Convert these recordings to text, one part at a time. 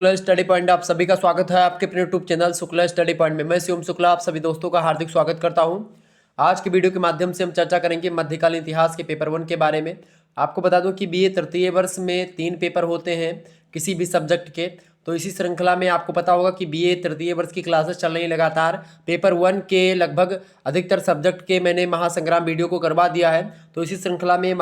Shukla study point आप सभी का स्वागत है आपके अपने YouTube channel Shukla study point में। मैं शिवम शुक्ला आप सभी दोस्तों का हार्दिक स्वागत करता हूं। आज की वीडियो के माध्यम से हम चर्चा करेंगे मध्यकालीन इतिहास के पेपर 1 के बारे में। आपको बता दूं कि बीए तृतीय वर्ष में 3 पेपर होते हैं किसी भी सब्जेक्ट के। तो इसी श्रृंखला में आपको पता होगा कि बीए तृतीय वर्ष की क्लासेस चल रही लगातार। पेपर 1 के लगभग अधिकतर सब्जेक्ट के मैंने महासंग्राम वीडियो को करवा दिया है। तो इसी श्रृंखला में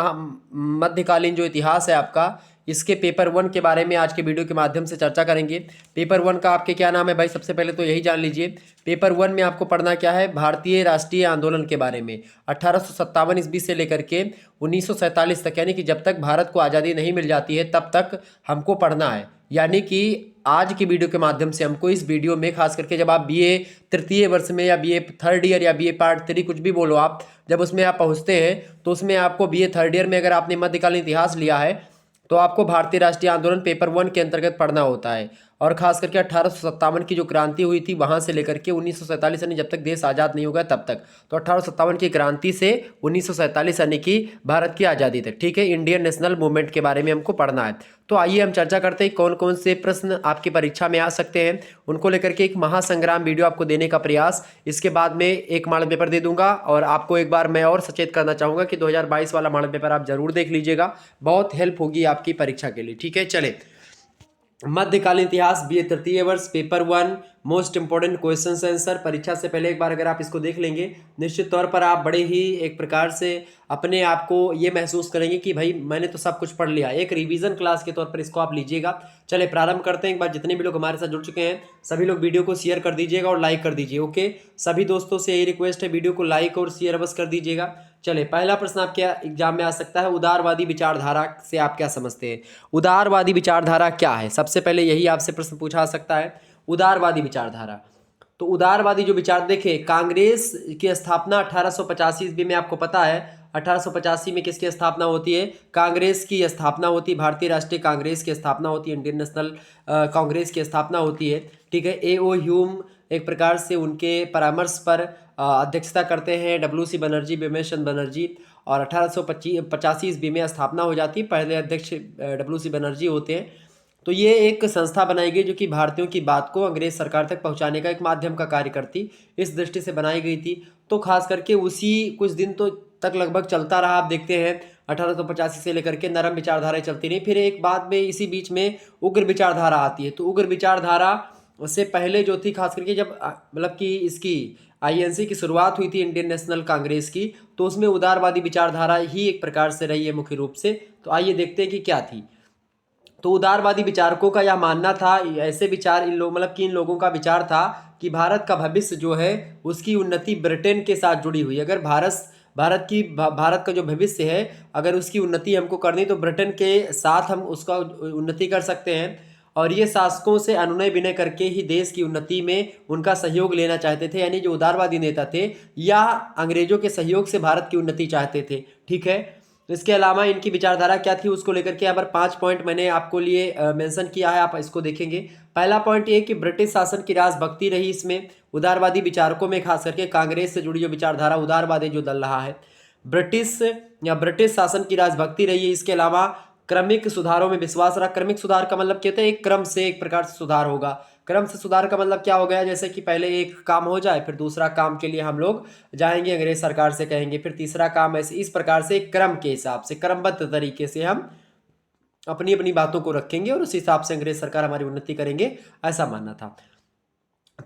मध्यकालीन जो इतिहास है आपका, इसके पेपर 1 के बारे में आज के वीडियो के माध्यम से चर्चा करेंगे। पेपर 1 का आपके क्या नाम है भाई, सबसे पहले तो यही जान लीजिए। पेपर 1 में आपको पढ़ना क्या है, भारतीय राष्ट्रीय आंदोलन के बारे में 1857 ईस्वी से लेकर के 1947 तक, यानी कि जब तक भारत को आज़ादी नहीं मिल जाती है तब तक हमको पढ़ना है। यानी कि आज की वीडियो के माध्यम से हमको इस वीडियो में खास करके जब आप बीए तृतीय वर्ष में या बीए थर्ड ईयर या बीए पार्ट 3 कुछ भी बोलो आप, जब उसमें आप पहुंचते हैं तो उसमें आपको बीए थर्ड ईयर में अगर आपने मध्यकालीन इतिहास लिया है तो आपको भारतीय राष्ट्रीय आंदोलन पेपर 1 के अंतर्गत पढ़ना होता है। और खास करके 1857 की जो क्रांति हुई थी वहां से लेकर के 1947 यानी जब तक देश आज़ाद नहीं होगा तब तक, तो 1857 की क्रांति से 1947 यानी कि भारत की आज़ादी तक, ठीक है, इंडियन नेशनल मूवमेंट के बारे में हमको पढ़ना है। तो आइए हम चर्चा करते हैं कौन कौन से प्रश्न आपकी परीक्षा में आ सकते हैं, उनको लेकर के एक महासंग्राम वीडियो आपको देने का प्रयास। इसके बाद में एक मॉडल पेपर दे दूंगा और आपको एक बार मैं और सचेत करना चाहूँगा कि 2022 वाला मॉडल पेपर आप जरूर देख लीजिएगा, बहुत हेल्प होगी आपकी परीक्षा के लिए। ठीक है, चले मध्यकालीन इतिहास बीए तृतीय वर्ष paper 1 most important question answer. परीक्षा से पहले एक बार अगर आप इसको देख लेंगे निश्चित तौर पर आप बड़े ही एक प्रकार से अपने आप को ये महसूस करेंगे कि भाई मैंने तो सब कुछ पढ़ लिया। एक रिवीजन क्लास के तौर पर इसको आप लीजिएगा। चले प्रारंभ करते हैं। एक बार जितने भी लोग हमारे साथ जुड़ चुके हैं सभी लोग वीडियो को शेयर कर दीजिएगा और लाइक कर दीजिए। ओके, सभी दोस्तों से यही रिक्वेस्ट है, वीडियो को लाइक और शेयर बस कर दीजिएगा। चले पहला प्रश्न आपके एग्जाम में आ सकता है, उदारवादी विचारधारा से आप क्या समझते हैं। उदारवादी विचारधारा क्या है, सबसे पहले यही आपसे प्रश्न पूछा जा सकता है। उदारवादी विचारधारा, तो उदारवादी जो विचार, देखिए कांग्रेस की स्थापना 1885 ईस्वी में आपको पता है। 1885 में किसकी स्थापना होती है, कांग्रेस की स्थापना होती है, भारतीय राष्ट्रीय कांग्रेस की स्थापना होती है, इंडियन नेशनल कांग्रेस की स्थापना होती है। ठीक है, ए.ओ. ह्यूम एक प्रकार से उनके परामर्श पर अध्यक्षता करते हैं, डब्ल्यू.सी. बनर्जी, बिमल बनर्जी, और 1885 ईस्वी में स्थापना हो जाती है। पहले अध्यक्ष डब्ल्यू.सी. बनर्जी होते हैं। तो ये एक संस्था बनाई गई जो कि भारतीयों की बात को अंग्रेज सरकार तक पहुंचाने का एक माध्यम का कार्य करती, इस दृष्टि से बनाई गई थी। तो खास करके उसी कुछ दिन तो तक लगभग चलता रहा। आप देखते हैं 1885 से लेकर के नरम विचारधाराएं चलती रही। फिर एक बाद में इसी बीच में उग्र विचारधारा आती है। तो उग्र विचारधारा उससे पहले जो थी, खास करके जब मतलब कि इसकी आईएनसी की शुरुआत हुई थी इंडियन नेशनल कांग्रेस की, तो उसमें उदारवादी विचारधारा ही एक प्रकार से रही है मुख्य रूप से। तो आइए देखते हैं कि क्या थी। तो उदारवादी विचारकों का यह मानना था, ऐसे विचार इन लोग मतलब कि इन लोगों का विचार था कि भारत का भविष्य जो है उसकी उन्नति ब्रिटेन के साथ जुड़ी हुई है। अगर भारत का जो भविष्य है अगर उसकी उन्नति हमको करनी तो ब्रिटेन के साथ हम उसका उन्नति कर सकते हैं। और ये शासकों से अनुनय विनय करके ही देश की उन्नति में उनका सहयोग लेना चाहते थे। यानी जो उदारवादी नेता थे या अंग्रेजों के सहयोग से भारत की उन्नति चाहते थे। ठीक है, तो इसके अलावा इनकी विचारधारा क्या थी उसको लेकर के यहाँ पर 5 पॉइंट मैंने आपको लिए मेंशन किया है, आप इसको देखेंगे। पहला पॉइंट ये कि ब्रिटिश शासन की राजभक्ति रही इसमें। उदारवादी विचारकों में खास करके कांग्रेस से जुड़ी जो विचारधारा उदारवादी जो दल रहा है, ब्रिटिश शासन की राजभक्ति रही है। इसके अलावा क्रमिक सुधारों में विश्वास रहा। क्रमिक सुधार का मतलब क्या होता है, एक क्रम से एक प्रकार से सुधार होगा। क्रम से सुधार का मतलब क्या हो गया, जैसे कि पहले एक काम हो जाए फिर दूसरा काम के लिए हम लोग जाएंगे अंग्रेज सरकार से कहेंगे, फिर तीसरा काम, ऐसे इस प्रकार से क्रम के हिसाब से क्रमबद्ध तरीके से हम अपनी अपनी बातों को रखेंगे और उस हिसाब से अंग्रेज सरकार हमारी उन्नति करेंगे, ऐसा मानना था।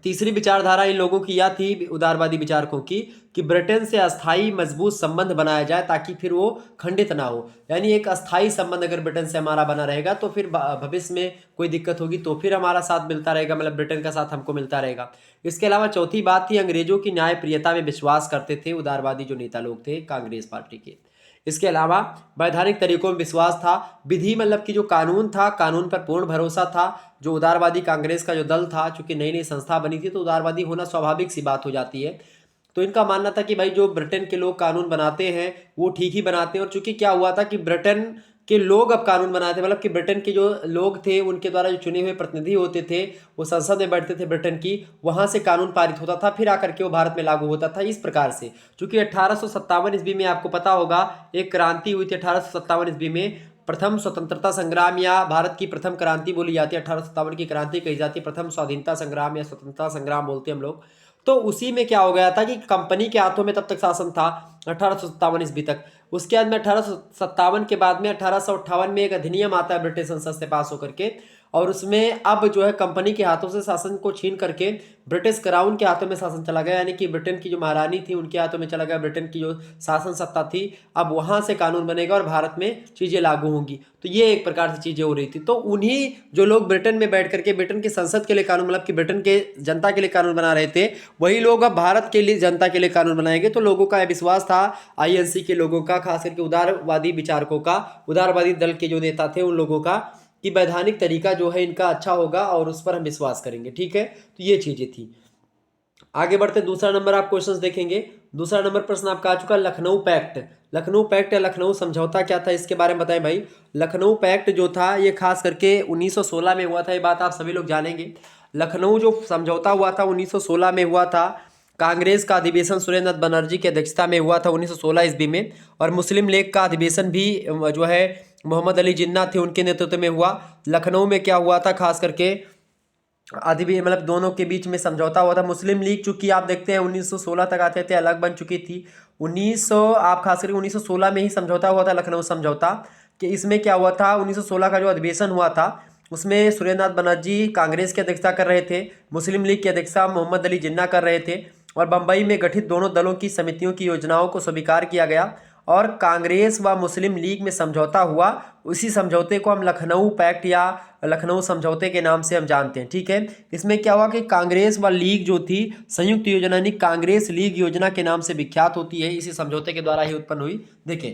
तीसरी विचारधारा इन लोगों की यह थी, उदारवादी विचारकों की, कि ब्रिटेन से अस्थाई मजबूत संबंध बनाया जाए ताकि फिर वो खंडित ना हो। यानी एक अस्थाई संबंध अगर ब्रिटेन से हमारा बना रहेगा तो फिर भविष्य में कोई दिक्कत होगी तो फिर हमारा साथ मिलता रहेगा, मतलब ब्रिटेन का साथ हमको मिलता रहेगा। इसके अलावा चौथी बात थी, अंग्रेजों की न्यायप्रियता में विश्वास करते थे उदारवादी जो नेता लोग थे कांग्रेस पार्टी के। इसके अलावा वैधानिक तरीकों में विश्वास था। विधि मतलब कि जो कानून था, कानून पर पूर्ण भरोसा था। जो उदारवादी कांग्रेस का जो दल था, चूंकि नई नई संस्था बनी थी तो उदारवादी होना स्वाभाविक सी बात हो जाती है। तो इनका मानना था कि भाई जो ब्रिटेन के लोग कानून बनाते हैं वो ठीक ही बनाते हैं। और चूंकि क्या हुआ था कि ब्रिटेन के लोग अब कानून बनाते, मतलब कि ब्रिटेन के जो लोग थे उनके द्वारा जो चुने हुए प्रतिनिधि होते थे वो संसद में बैठते थे ब्रिटेन की, वहां से कानून पारित होता था फिर आकर के वो भारत में लागू होता था। इस प्रकार से चूंकि 1857 ईस्वी में आपको पता होगा एक क्रांति हुई थी 1857 ईस्वी में, प्रथम स्वतंत्रता संग्राम या भारत की प्रथम क्रांति बोली जाती है, 1857 की क्रांति कही जाती है, प्रथम स्वाधीनता संग्राम या स्वतंत्रता संग्राम बोलते हैं हम लोग। तो उसी में क्या हो गया था कि कंपनी के हाथों में तब तक शासन था 1857 ईस्वी तक। उसके बाद में 1857 के बाद में 1858 में एक अधिनियम आता है ब्रिटिश संसद से पास होकर के, और उसमें अब जो है कंपनी के हाथों से शासन को छीन करके ब्रिटिश क्राउन के हाथों में शासन चला गया, यानी कि ब्रिटेन की जो महारानी थी उनके हाथों में चला गया, ब्रिटेन की जो शासन सत्ता थी अब वहां से कानून बनेगा और भारत में चीजें लागू होंगी। तो ये एक प्रकार से चीजें हो रही थी। तो उन्हीं जो लोग ब्रिटेन में बैठ करके ब्रिटेन की संसद के लिए कानून, मतलब कि ब्रिटेन के जनता के लिए कानून बना रहे थे, वही लोग अब भारत के लिए जनता के लिए कानून बनाएंगे। तो लोगों का विश्वास था, आईएनसी के लोगों का, खास करके उदारवादी विचारकों का, उदारवादी दल के जो नेता थे उन लोगों का, कि वैधानिक तरीका जो है इनका अच्छा होगा और उस पर हम विश्वास करेंगे। ठीक है, तो ये चीजें थी। आगे बढ़ते दूसरा नंबर आप क्वेश्चंस देखेंगे। दूसरा नंबर प्रश्न आपका आ चुका लखनऊ पैक्ट। लखनऊ पैक्ट या लखनऊ समझौता क्या था, इसके बारे में बताएं भाई। लखनऊ पैक्ट जो था ये खास करके 1916 में हुआ था, ये बात आप सभी लोग जानेंगे। लखनऊ जो समझौता हुआ था 1916 में हुआ था। कांग्रेस का अधिवेशन सुरेंद्र बनर्जी की अध्यक्षता में हुआ था 1916 ईस्वी में, और मुस्लिम लीग का अधिवेशन भी जो है मोहम्मद अली जिन्ना थे उनके नेतृत्व में हुआ। लखनऊ में क्या हुआ था, खास करके मतलब दोनों के बीच में समझौता हुआ था। मुस्लिम लीग चूंकि आप देखते हैं 1916 तक आते थे अलग बन चुकी थी। 1900 आप खास करके 1916 में ही समझौता हुआ था, लखनऊ समझौता। कि इसमें क्या हुआ था, 1916 का जो अधिवेशन हुआ था उसमें सुरेंद्र बनर्जी कांग्रेस की अध्यक्षता कर रहे थे, मुस्लिम लीग की अध्यक्षता मोहम्मद अली जिन्ना कर रहे थे, और बम्बई में गठित दोनों दलों की समितियों की योजनाओं को स्वीकार किया गया और कांग्रेस व मुस्लिम लीग में समझौता हुआ। उसी समझौते को हम लखनऊ पैक्ट या लखनऊ समझौते के नाम से हम जानते हैं। ठीक है, इसमें क्या हुआ कि कांग्रेस व लीग जो थी संयुक्त योजना, यानी कांग्रेस लीग योजना के नाम से विख्यात होती है, इसी समझौते के द्वारा ही उत्पन्न हुई। देखें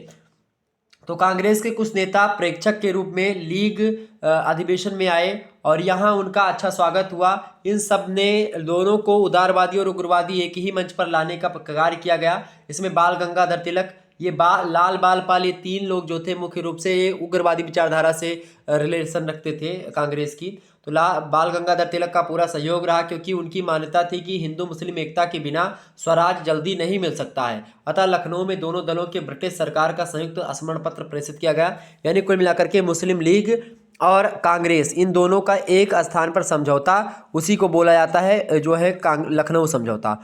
तो कांग्रेस के कुछ नेता प्रेक्षक के रूप में लीग अधिवेशन में आए और यहाँ उनका अच्छा स्वागत हुआ। इन सब ने दोनों को उदारवादी और उग्रवादी एक ही मंच पर लाने का कार्य किया गया। इसमें बाल गंगाधर तिलक, ये लाल बाल पाल, ये तीन लोग जो थे मुख्य रूप से ये उग्रवादी विचारधारा से रिलेशन रखते थे कांग्रेस की। तो बाल गंगाधर तिलक का पूरा सहयोग रहा, क्योंकि उनकी मान्यता थी कि हिंदू मुस्लिम एकता के बिना स्वराज जल्दी नहीं मिल सकता है। अतः लखनऊ में दोनों दलों के ब्रिटिश सरकार का संयुक्त स्मरण पत्र प्रेषित किया गया। यानी कुल मिलाकर के मुस्लिम लीग और कांग्रेस इन दोनों का एक स्थान पर समझौता, उसी को बोला जाता है जो है लखनऊ समझौता।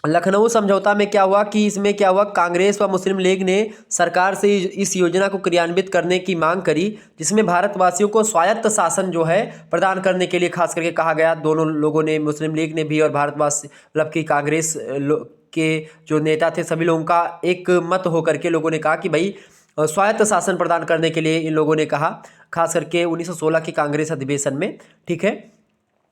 लखनऊ समझौता में क्या हुआ कि इसमें क्या हुआ, कांग्रेस व मुस्लिम लीग ने सरकार से इस योजना को क्रियान्वित करने की मांग करी, जिसमें भारतवासियों को स्वायत्त शासन जो है प्रदान करने के लिए खास करके कहा गया। दोनों लोगों ने, मुस्लिम लीग ने भी और भारतवासी मतलब कि कांग्रेस के जो नेता थे सभी लोगों का एक मत होकर के लोगों ने कहा कि भाई स्वायत्त शासन प्रदान करने के लिए इन लोगों ने कहा, खास करके 1916 के कांग्रेस अधिवेशन में। ठीक है,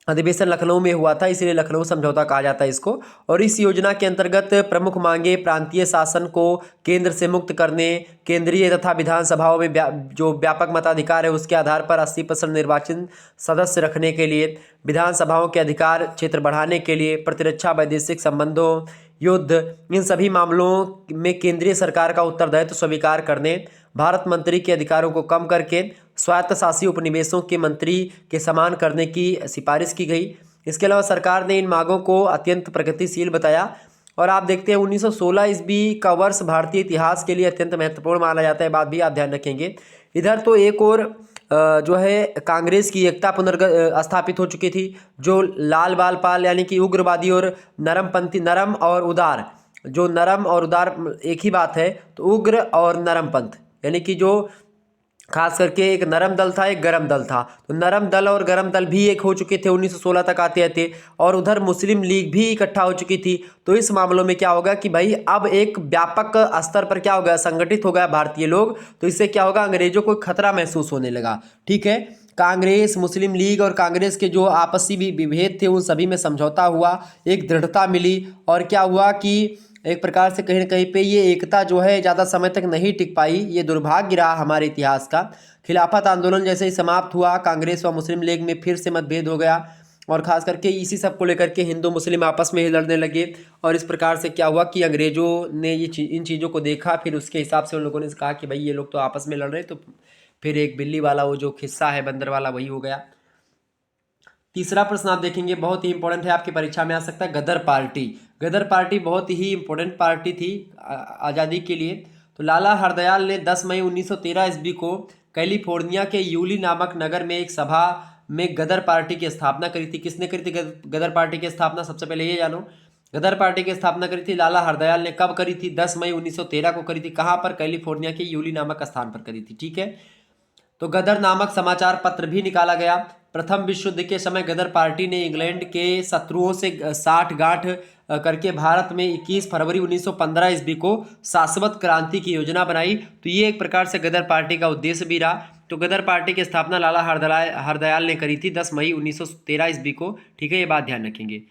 अधिवेशन लखनऊ में हुआ था, इसलिए लखनऊ समझौता कहा जाता है इसको। और इस योजना के अंतर्गत प्रमुख मांगे प्रांतीय शासन को केंद्र से मुक्त करने, केंद्रीय तथा विधानसभाओं में जो व्यापक मताधिकार है उसके आधार पर 80% निर्वाचित सदस्य रखने के लिए, विधानसभाओं के अधिकार क्षेत्र बढ़ाने के लिए, प्रतिरक्षा, वैदेशिक संबंधों, युद्ध, इन सभी मामलों में केंद्रीय सरकार का उत्तरदायित्व स्वीकार करने, भारत मंत्री के अधिकारों को कम करके स्वायत्तशासी उपनिवेशों के मंत्री के समान करने की सिफारिश की गई। इसके अलावा सरकार ने इन मांगों को अत्यंत प्रगतिशील बताया। और आप देखते हैं 1916 ईस्वी का वर्ष भारतीय इतिहास के लिए अत्यंत महत्वपूर्ण माना जाता है, बात भी आप ध्यान रखेंगे। इधर तो एक और जो है कांग्रेस की एकता स्थापित हो चुकी थी, जो लाल बाल पाल यानी कि उग्रवादी और नरमपंथी, नरम और उदार, जो नरम और उदार एक ही बात है, तो उग्र और नरमपंथ यानी कि जो खास करके एक नरम दल था एक गरम दल था, तो नरम दल और गरम दल भी एक हो चुके थे 1916 तक आते आते, और उधर मुस्लिम लीग भी इकट्ठा हो चुकी थी। तो इस मामलों में क्या होगा कि भाई अब एक व्यापक स्तर पर क्या हो गया, संगठित हो गया भारतीय लोग। तो इससे क्या होगा, अंग्रेजों को खतरा महसूस होने लगा। ठीक है, कांग्रेस, मुस्लिम लीग और कांग्रेस के जो आपसी विभेद थे उन सभी में समझौता हुआ, एक दृढ़ता मिली, और क्या हुआ कि एक प्रकार से कहीं ना कहीं पे ये एकता जो है ज़्यादा समय तक नहीं टिक पाई। ये दुर्भाग्य रहा हमारे इतिहास का। खिलाफत आंदोलन जैसे ही समाप्त हुआ, कांग्रेस व मुस्लिम लीग में फिर से मतभेद हो गया, और खास करके इसी सब को लेकर के हिंदू मुस्लिम आपस में ही लड़ने लगे। और इस प्रकार से क्या हुआ कि अंग्रेज़ों ने इन चीज़ों को देखा, फिर उसके हिसाब से उन लोगों ने कहा कि भाई ये लोग तो आपस में लड़ रहे, तो फिर एक बिल्ली वाला वो जो किस्सा है बंदर वाला वही हो गया। तीसरा प्रश्न आप देखेंगे, बहुत ही इंपॉर्टेंट है, आपकी परीक्षा में आ सकता है। गदर पार्टी। गदर पार्टी बहुत ही इंपॉर्टेंट पार्टी थी आज़ादी के लिए। तो लाला हरदयाल ने 10 मई 1913 ईस्वी को कैलिफोर्निया के यूली नामक नगर में एक सभा में गदर पार्टी की स्थापना करी थी। किसने करी थी गदर पार्टी की स्थापना? सबसे पहले ये जानो, गदर पार्टी की स्थापना करी थी लाला हरदयाल ने। कब करी थी? 10 मई 1913 को करी थी। कहाँ पर? कैलिफोर्निया के यूली नामक स्थान पर करी थी। ठीक है। तो गदर नामक समाचार पत्र भी निकाला गया। प्रथम विश्व युद्ध के समय गदर पार्टी ने इंग्लैंड के शत्रुओं से साठ गांठ करके भारत में 21 फरवरी 1915 ईस्वी को शाश्वत क्रांति की योजना बनाई। तो ये एक प्रकार से गदर पार्टी का उद्देश्य भी रहा। तो गदर पार्टी की स्थापना लाला हरदयाल ने करी थी 10 मई 1913 ईस्वी को। ठीक है, ये बात ध्यान रखेंगे।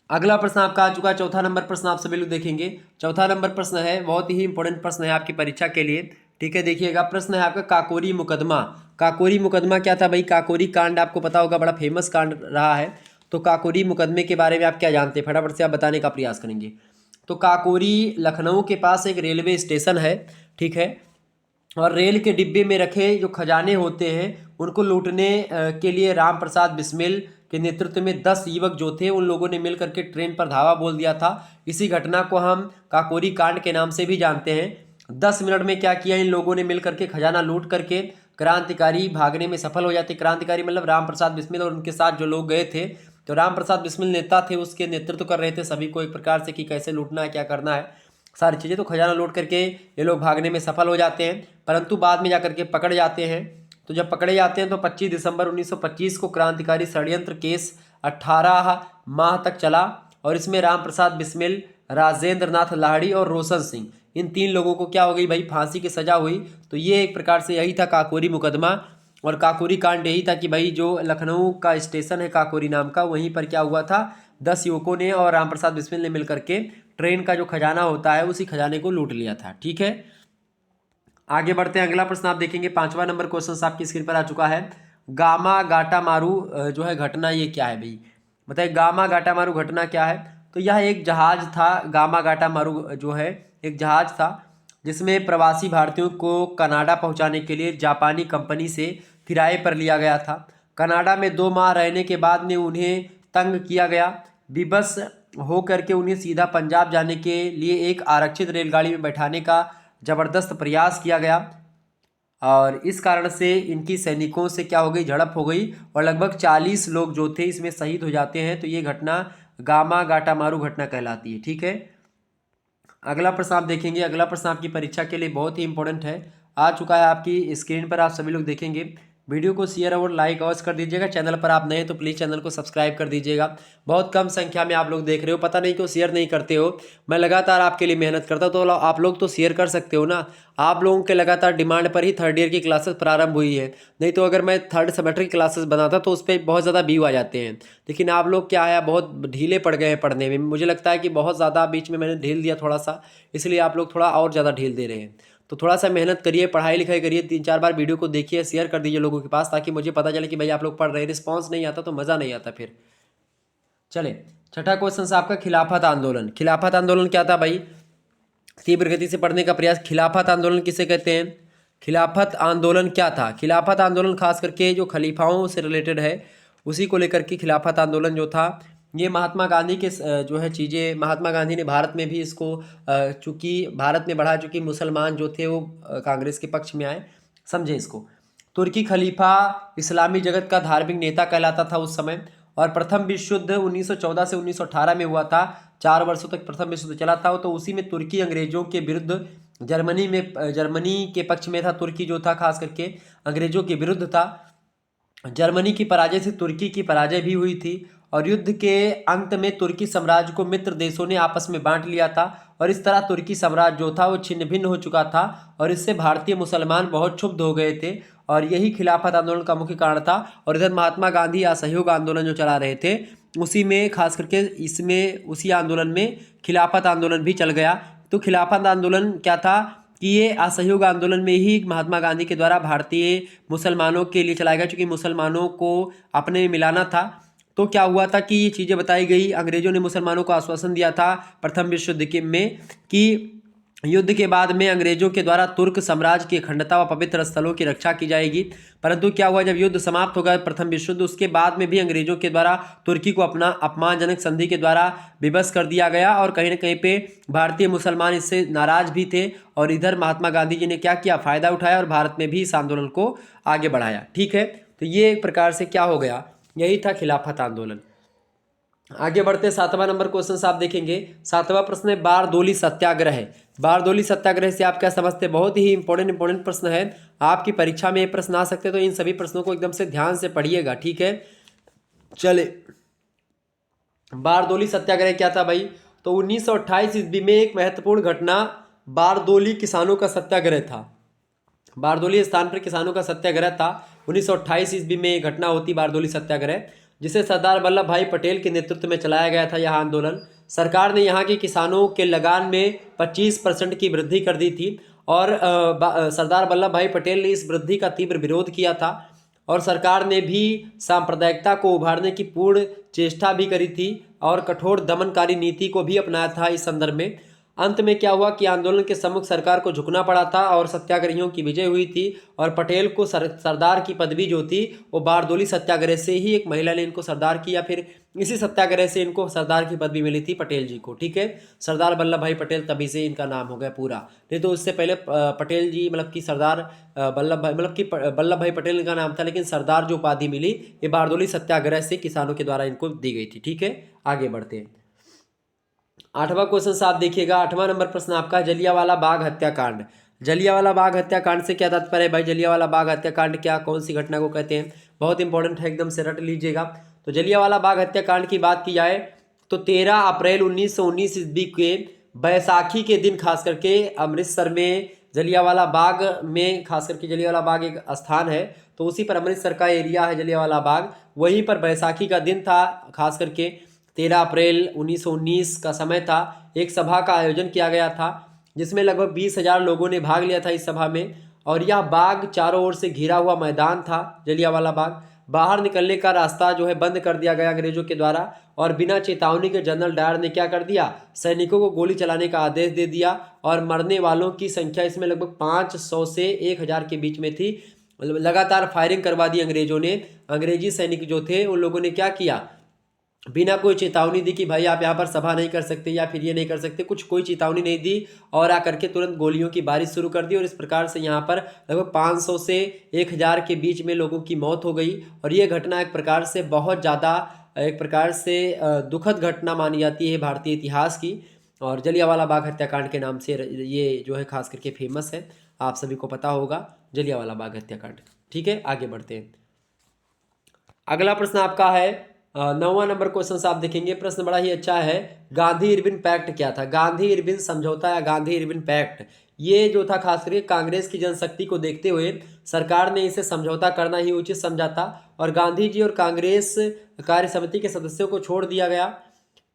अगला प्रश्न आपका आ चुका है, चौथा नंबर प्रश्न आप सभी लोग देखेंगे। चौथा नंबर प्रश्न है, बहुत ही इंपॉर्टेंट प्रश्न है आपकी परीक्षा के लिए। ठीक है, देखिएगा, प्रश्न है आपका काकोरी मुकदमा। काकोरी मुकदमा क्या था भाई? काकोरी कांड आपको पता होगा, बड़ा फेमस कांड रहा है। तो काकोरी मुकदमे के बारे में आप क्या जानते हैं? फटाफट से आप बताने का प्रयास करेंगे। तो काकोरी लखनऊ के पास एक रेलवे स्टेशन है। ठीक है, और रेल के डिब्बे में रखे जो खजाने होते हैं उनको लूटने के लिए राम प्रसाद बिस्मिल के नेतृत्व में 10 युवक जो थे उन लोगों ने मिलकर के ट्रेन पर धावा बोल दिया था। इसी घटना को हम काकोरी कांड के नाम से भी जानते हैं। 10 मिनट में क्या किया इन लोगों ने मिलकर के? खजाना लूट करके क्रांतिकारी भागने में सफल हो जाते। क्रांतिकारी मतलब राम प्रसाद बिस्मिल और उनके साथ जो लोग गए थे। तो राम प्रसाद बिस्मिल नेता थे, उसके नेतृत्व कर रहे थे सभी को एक प्रकार से कि कैसे लूटना है, क्या करना है, सारी चीज़ें। तो खजाना लूट करके ये लोग भागने में सफल हो जाते हैं, परंतु बाद में जाकर के पकड़ जाते हैं। तो जब पकड़े जाते हैं तो 25 दिसंबर 1925 को क्रांतिकारी षड्यंत्र केस 18 माह तक चला और इसमें राम प्रसाद बिस्मिल, राजेंद्र नाथ लाहिड़ी और रोशन सिंह, इन 3 लोगों को क्या हो गई भाई? फांसी की सजा हुई। तो ये एक प्रकार से यही था काकोरी मुकदमा। और काकोरी कांड यही था कि भाई जो लखनऊ का स्टेशन है काकोरी नाम का, वहीं पर क्या हुआ था? 10 युवकों ने और राम प्रसाद बिस्मिल ने मिलकर के ट्रेन का जो खजाना होता है उसी खजाने को लूट लिया था। ठीक है, आगे बढ़ते हैं। अगला प्रश्न आप देखेंगे, 5वां नंबर क्वेश्चन आपकी स्क्रीन पर आ चुका है। गामा गाटा मारू जो है घटना, ये क्या है भाई? बताइए, गामा गाटा मारू घटना क्या है? तो यह एक जहाज था। गामा गाटा मारू जो है एक जहाज था जिसमें प्रवासी भारतीयों को कनाडा पहुंचाने के लिए जापानी कंपनी से किराए पर लिया गया था। कनाडा में 2 माह रहने के बाद में उन्हें तंग किया गया। विवश हो करके उन्हें सीधा पंजाब जाने के लिए एक आरक्षित रेलगाड़ी में बैठाने का ज़बरदस्त प्रयास किया गया और इस कारण से इनकी सैनिकों से क्या हो गई? झड़प हो गई और लगभग 40 लोग जो थे इसमें शहीद हो जाते हैं। तो ये घटना गामा गाटा मारू घटना कहलाती है। ठीक है, अगला प्रश्न आप देखेंगे। अगला प्रश्न आपकी परीक्षा के लिए बहुत ही इंपॉर्टेंट है, आ चुका है आपकी स्क्रीन पर, आप सभी लोग देखेंगे। वीडियो को शेयर और लाइक अवश्य कर दीजिएगा। चैनल पर आप नए तो प्लीज़ चैनल को सब्सक्राइब कर दीजिएगा। बहुत कम संख्या में आप लोग देख रहे हो, पता नहीं क्यों शेयर नहीं करते हो। मैं लगातार आपके लिए मेहनत करता हूँ, तो आप लोग तो शेयर कर सकते हो ना। आप लोगों के लगातार डिमांड पर ही 3rd ईयर की क्लासेस प्रारंभ हुई है। नहीं तो अगर मैं 3rd सेमेस्टर की क्लासेस बनाता तो उस पर बहुत ज़्यादा व्यू आ जाते हैं। लेकिन आप लोग क्या है, बहुत ढीले पड़ गए हैं पढ़ने में। मुझे लगता है कि बहुत ज़्यादा बीच में मैंने ढील दिया थोड़ा सा, इसलिए आप लोग थोड़ा और ज़्यादा ढील दे रहे हैं। तो थोड़ा सा मेहनत करिए, पढ़ाई लिखाई करिए, 3-4 बार वीडियो को देखिए, शेयर कर दीजिए लोगों के पास, ताकि मुझे पता चले कि भाई आप लोग पढ़ रहे हैं। रिस्पॉन्स नहीं आता तो मज़ा नहीं आता फिर। चले, छठा क्वेश्चन से आपका खिलाफत आंदोलन। खिलाफत आंदोलन क्या था भाई? तीव्र गति से पढ़ने का प्रयास। खिलाफत आंदोलन किसे कहते हैं? खिलाफत आंदोलन क्या था? खिलाफत आंदोलन खास करके जो खलीफाओं से रिलेटेड है उसी को लेकर के खिलाफत आंदोलन जो था, ये महात्मा गांधी के जो है चीज़ें, महात्मा गांधी ने भारत में भी इसको चूँकि भारत में बढ़ा, चूँकि मुसलमान जो थे वो कांग्रेस के पक्ष में आए, समझे इसको। तुर्की खलीफा इस्लामी जगत का धार्मिक नेता कहलाता था उस समय। और प्रथम विश्व युद्ध 1914 से 1918 में हुआ था। 4 वर्षों तक प्रथम विश्व युद्ध चला था। तो उसी में तुर्की अंग्रेजों के विरुद्ध, जर्मनी के पक्ष में था। तुर्की जो था खास करके अंग्रेजों के विरुद्ध था। जर्मनी की पराजय से तुर्की की पराजय भी हुई थी और युद्ध के अंत में तुर्की साम्राज्य को मित्र देशों ने आपस में बांट लिया था और इस तरह तुर्की साम्राज्य जो था वो छिन्न भिन्न हो चुका था और इससे भारतीय मुसलमान बहुत क्षुब्ध हो गए थे और यही खिलाफत आंदोलन का मुख्य कारण था। और इधर महात्मा गांधी असहयोग आंदोलन जो चला रहे थे उसी में खास करके इसमें उसी आंदोलन में खिलाफत आंदोलन भी चल गया। तो खिलाफत आंदोलन क्या था कि ये असहयोग आंदोलन में ही महात्मा गांधी के द्वारा भारतीय मुसलमानों के लिए चलाया गया, चूँकि मुसलमानों को अपने में मिलाना था। तो क्या हुआ था कि ये चीज़ें बताई गई, अंग्रेजों ने मुसलमानों को आश्वासन दिया था प्रथम विश्व युद्ध में कि युद्ध के बाद में अंग्रेजों के द्वारा तुर्क साम्राज्य की अखंडता व पवित्र स्थलों की रक्षा की जाएगी। परंतु क्या हुआ, जब युद्ध समाप्त हो गया प्रथम विश्व युद्ध, उसके बाद में भी अंग्रेजों के द्वारा तुर्की को अपना अपमानजनक संधि के द्वारा विवश कर दिया गया और कहीं ना कहीं पे भारतीय मुसलमान इससे नाराज भी थे। और इधर महात्मा गांधी जी ने क्या किया, फायदा उठाया और भारत में भी इस आंदोलन को आगे बढ़ाया। ठीक है, तो ये एक प्रकार से क्या हो गया, यही था खिलाफत आंदोलन। आगे बढ़ते 7वां नंबर क्वेश्चन से आप देखेंगे। 7वां प्रश्न है बारदोली सत्याग्रह। बारदोली सत्याग्रह से आप क्या समझते हैं, बहुत ही इंपॉर्टेंट प्रश्न है, आपकी परीक्षा में ये प्रश्न आ सकते हैं, तो इन सभी प्रश्नों को एकदम से ध्यान से पढ़िएगा। ठीक है, चले, बारदोली सत्याग्रह क्या था भाई, तो 1928 ईस्वी में एक महत्वपूर्ण घटना बारदोली किसानों का सत्याग्रह था। बारदोली स्थान पर किसानों का सत्याग्रह था। 1928 ईस्वी में एक घटना होती बारदोली सत्याग्रह, जिसे सरदार वल्लभ भाई पटेल के नेतृत्व में चलाया गया था। यह आंदोलन सरकार ने यहाँ के किसानों के लगान में 25% की वृद्धि कर दी थी और सरदार वल्लभ भाई पटेल ने इस वृद्धि का तीव्र विरोध किया था और सरकार ने भी सांप्रदायिकता को उभारने की पूर्ण चेष्टा भी करी थी और कठोर दमनकारी नीति को भी अपनाया था। इस संदर्भ में अंत में क्या हुआ कि आंदोलन के सम्मुख सरकार को झुकना पड़ा था और सत्याग्रहियों की विजय हुई थी और पटेल को सरदार की पदवी जो थी वो बारदोली सत्याग्रह से ही एक महिला ने इनको सरदार की, या फिर इसी सत्याग्रह से इनको सरदार की पदवी मिली थी पटेल जी को। ठीक है, सरदार वल्लभ भाई पटेल, तभी से इनका नाम हो गया पूरा, नहीं तो उससे पहले पटेल जी मतलब कि सरदार वल्लभ भाई मतलब कि वल्लभ भाई पटेल इनका नाम था, लेकिन सरदार जो उपाधि मिली ये बारदोली सत्याग्रह से किसानों के द्वारा इनको दी गई थी। ठीक है, आगे बढ़ते हैं। 8वां क्वेश्चन से आप देखिएगा। 8वां नंबर प्रश्न आपका जलियांवाला बाग हत्याकांड। जलियांवाला बाग हत्याकांड से क्या तात्पर्य है भाई, जलियांवाला बाग हत्याकांड क्या, कौन सी घटना को कहते हैं, बहुत इंपॉर्टेंट है, एकदम से रट लीजिएगा। तो जलियांवाला बाग हत्याकांड की बात की जाए तो 13 अप्रैल 1919 ईस्वी के बैसाखी के दिन खास करके अमृतसर में जलियांवाला बाग में, खास करके जलियांवाला बाग एक स्थान है तो उसी पर अमृतसर का एरिया है जलियांवाला बाग, वहीं पर बैसाखी का दिन था। खास करके 13 अप्रैल 1919 का समय था। एक सभा का आयोजन किया गया था जिसमें लगभग 20,000 लोगों ने भाग लिया था इस सभा में, और यह बाग चारों ओर से घिरा हुआ मैदान था जलियांवाला बाग। बाहर निकलने का रास्ता जो है बंद कर दिया गया अंग्रेजों के द्वारा और बिना चेतावनी के जनरल डायर ने क्या कर दिया, सैनिकों को गोली चलाने का आदेश दे दिया और मरने वालों की संख्या इसमें लगभग 500 से 1,000 के बीच में थी। लगातार फायरिंग करवा दी अंग्रेजों ने। अंग्रेजी सैनिक जो थे उन लोगों ने क्या किया, बिना कोई चेतावनी दी कि भाई आप यहाँ पर सभा नहीं कर सकते या फिर ये नहीं कर सकते, कुछ कोई चेतावनी नहीं दी और आकर के तुरंत गोलियों की बारिश शुरू कर दी और इस प्रकार से यहाँ पर लगभग 500 से 1,000 के बीच में लोगों की मौत हो गई। और ये घटना एक प्रकार से बहुत ज़्यादा एक प्रकार से दुखद घटना मानी जाती है भारतीय इतिहास की, और जलियांवाला बाग हत्याकांड के नाम से ये जो है खास करके फेमस है, आप सभी को पता होगा जलियांवाला बाग हत्याकांड। ठीक है, आगे बढ़ते हैं। अगला प्रश्न आपका है 9वां नंबर क्वेश्चन से आप देखेंगे। प्रश्न बड़ा ही अच्छा है, गांधी इरविन पैक्ट क्या था। गांधी इरविन समझौता या गांधी इरविन पैक्ट, ये जो था खास करके कांग्रेस की जनशक्ति को देखते हुए सरकार ने इसे समझौता करना ही उचित समझा था और गांधी जी और कांग्रेस कार्य समिति के सदस्यों को छोड़ दिया गया,